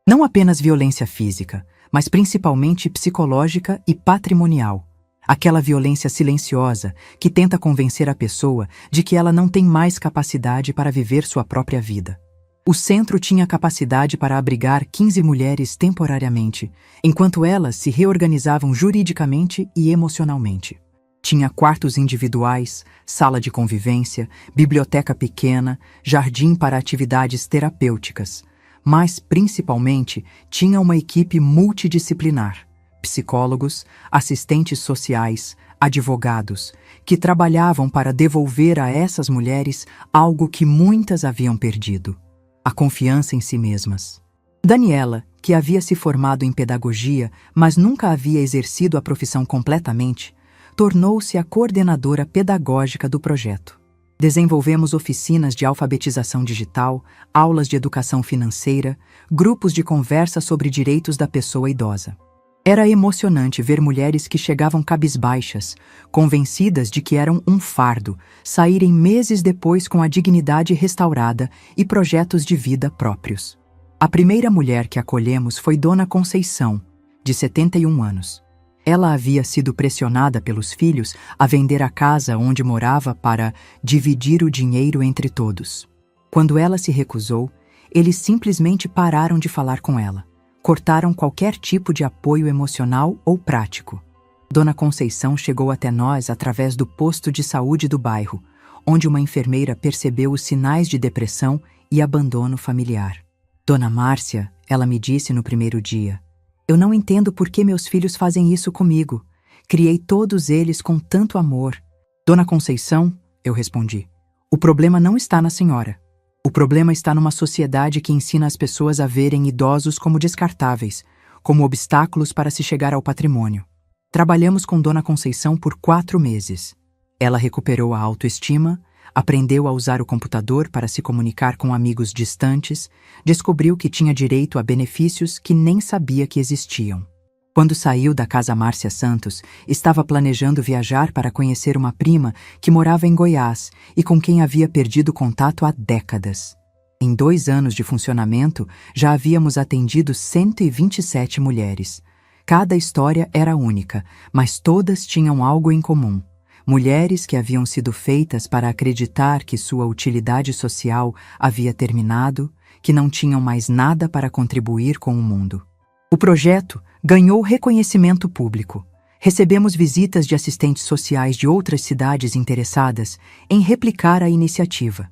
Não apenas violência física, mas principalmente psicológica e patrimonial. Aquela violência silenciosa que tenta convencer a pessoa de que ela não tem mais capacidade para viver sua própria vida. O centro tinha capacidade para abrigar 15 mulheres temporariamente, enquanto elas se reorganizavam juridicamente e emocionalmente. Tinha quartos individuais, sala de convivência, biblioteca pequena, jardim para atividades terapêuticas, mas, principalmente, tinha uma equipe multidisciplinar, psicólogos, assistentes sociais, advogados, que trabalhavam para devolver a essas mulheres algo que muitas haviam perdido: a confiança em si mesmas. Daniela, que havia se formado em pedagogia, mas nunca havia exercido a profissão completamente, tornou-se a coordenadora pedagógica do projeto. Desenvolvemos oficinas de alfabetização digital, aulas de educação financeira, grupos de conversa sobre direitos da pessoa idosa. Era emocionante ver mulheres que chegavam cabisbaixas, convencidas de que eram um fardo, saírem meses depois com a dignidade restaurada e projetos de vida próprios. A primeira mulher que acolhemos foi Dona Conceição, de 71 anos. Ela havia sido pressionada pelos filhos a vender a casa onde morava para dividir o dinheiro entre todos. Quando ela se recusou, eles simplesmente pararam de falar com ela. Cortaram qualquer tipo de apoio emocional ou prático. Dona Conceição chegou até nós através do posto de saúde do bairro, onde uma enfermeira percebeu os sinais de depressão e abandono familiar. Dona Márcia, ela me disse no primeiro dia: "Eu não entendo por que meus filhos fazem isso comigo. Criei todos eles com tanto amor." "Dona Conceição", eu respondi, "o problema não está na senhora. O problema está numa sociedade que ensina as pessoas a verem idosos como descartáveis, como obstáculos para se chegar ao patrimônio." Trabalhamos com Dona Conceição por 4 meses. Ela recuperou a autoestima, aprendeu a usar o computador para se comunicar com amigos distantes, descobriu que tinha direito a benefícios que nem sabia que existiam. Quando saiu da Casa Márcia Santos, estava planejando viajar para conhecer uma prima que morava em Goiás e com quem havia perdido contato há décadas. Em 2 anos de funcionamento, já havíamos atendido 127 mulheres. Cada história era única, mas todas tinham algo em comum: mulheres que haviam sido feitas para acreditar que sua utilidade social havia terminado, que não tinham mais nada para contribuir com o mundo. O projeto ganhou reconhecimento público. Recebemos visitas de assistentes sociais de outras cidades interessadas em replicar a iniciativa.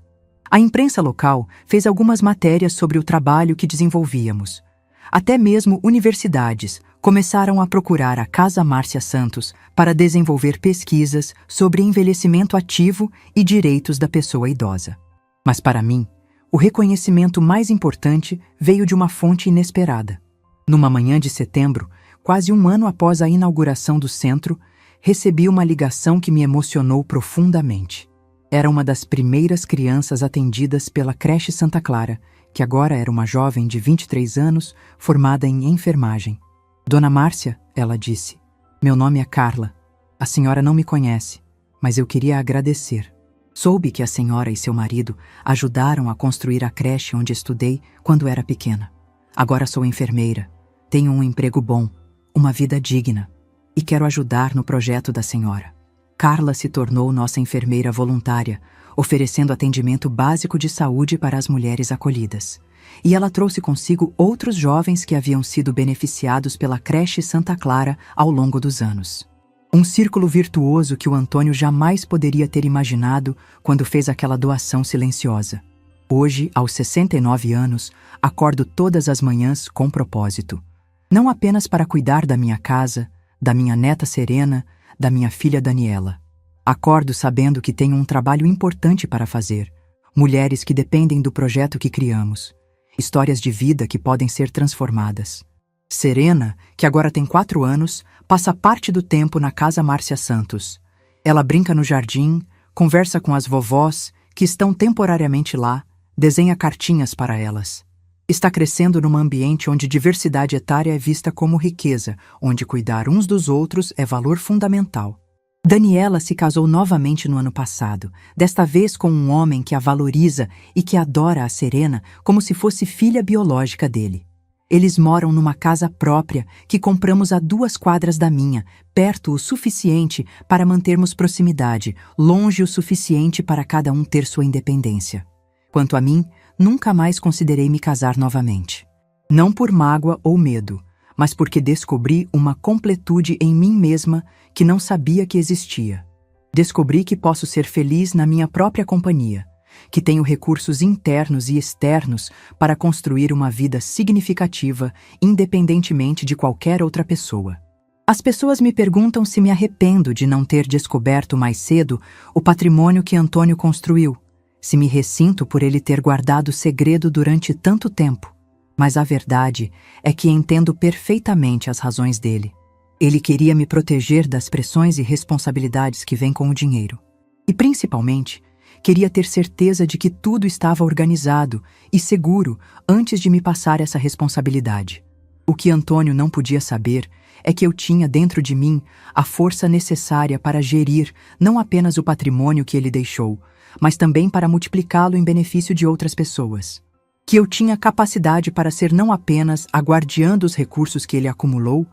A imprensa local fez algumas matérias sobre o trabalho que desenvolvíamos. Até mesmo universidades começaram a procurar a Casa Márcia Santos para desenvolver pesquisas sobre envelhecimento ativo e direitos da pessoa idosa. Mas para mim, o reconhecimento mais importante veio de uma fonte inesperada. Numa manhã de setembro, quase 1 ano após a inauguração do centro, recebi uma ligação que me emocionou profundamente. Era uma das primeiras crianças atendidas pela creche Santa Clara, que agora era uma jovem de 23 anos, formada em enfermagem. "Dona Márcia", ela disse, "meu nome é Carla. A senhora não me conhece, mas eu queria agradecer. Soube que a senhora e seu marido ajudaram a construir a creche onde estudei quando era pequena. Agora sou enfermeira, tenho um emprego bom, uma vida digna, e quero ajudar no projeto da senhora." Carla se tornou nossa enfermeira voluntária, oferecendo atendimento básico de saúde para as mulheres acolhidas. E ela trouxe consigo outros jovens que haviam sido beneficiados pela creche Santa Clara ao longo dos anos. Um círculo virtuoso que o Antônio jamais poderia ter imaginado quando fez aquela doação silenciosa. Hoje, aos 69 anos, acordo todas as manhãs com propósito. Não apenas para cuidar da minha casa, da minha neta Serena, da minha filha Daniela. Acordo sabendo que tenho um trabalho importante para fazer. Mulheres que dependem do projeto que criamos. Histórias de vida que podem ser transformadas. Serena, que agora tem 4 anos, passa parte do tempo na Casa Márcia Santos. Ela brinca no jardim, conversa com as vovós, que estão temporariamente lá, desenha cartinhas para elas. Está crescendo num ambiente onde diversidade etária é vista como riqueza, onde cuidar uns dos outros é valor fundamental. Daniela se casou novamente no ano passado, desta vez com um homem que a valoriza e que adora a Serena como se fosse filha biológica dele. Eles moram numa casa própria que compramos a 2 quadras da minha, perto o suficiente para mantermos proximidade, longe o suficiente para cada um ter sua independência. Quanto a mim, nunca mais considerei me casar novamente. Não por mágoa ou medo, mas porque descobri uma completude em mim mesma que não sabia que existia. Descobri que posso ser feliz na minha própria companhia, que tenho recursos internos e externos para construir uma vida significativa, independentemente de qualquer outra pessoa. As pessoas me perguntam se me arrependo de não ter descoberto mais cedo o patrimônio que Antônio construiu, se me ressinto por ele ter guardado o segredo durante tanto tempo. Mas a verdade é que entendo perfeitamente as razões dele. Ele queria me proteger das pressões e responsabilidades que vêm com o dinheiro. E, principalmente, queria ter certeza de que tudo estava organizado e seguro antes de me passar essa responsabilidade. O que Antônio não podia saber é que eu tinha dentro de mim a força necessária para gerir não apenas o patrimônio que ele deixou, mas também para multiplicá-lo em benefício de outras pessoas. Que eu tinha capacidade para ser não apenas a guardiã dos recursos que ele acumulou,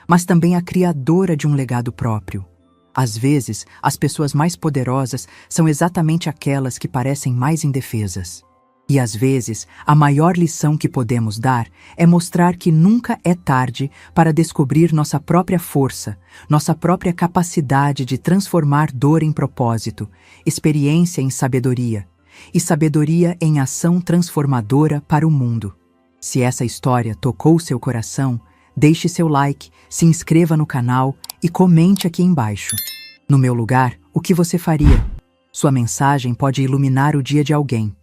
mas também a criadora de um legado próprio. Às vezes, as pessoas mais poderosas são exatamente aquelas que parecem mais indefesas. E às vezes, a maior lição que podemos dar é mostrar que nunca é tarde para descobrir nossa própria força, nossa própria capacidade de transformar dor em propósito, experiência em sabedoria, e sabedoria em ação transformadora para o mundo. Se essa história tocou seu coração, deixe seu like, se inscreva no canal e comente aqui embaixo. No meu lugar, o que você faria? Sua mensagem pode iluminar o dia de alguém.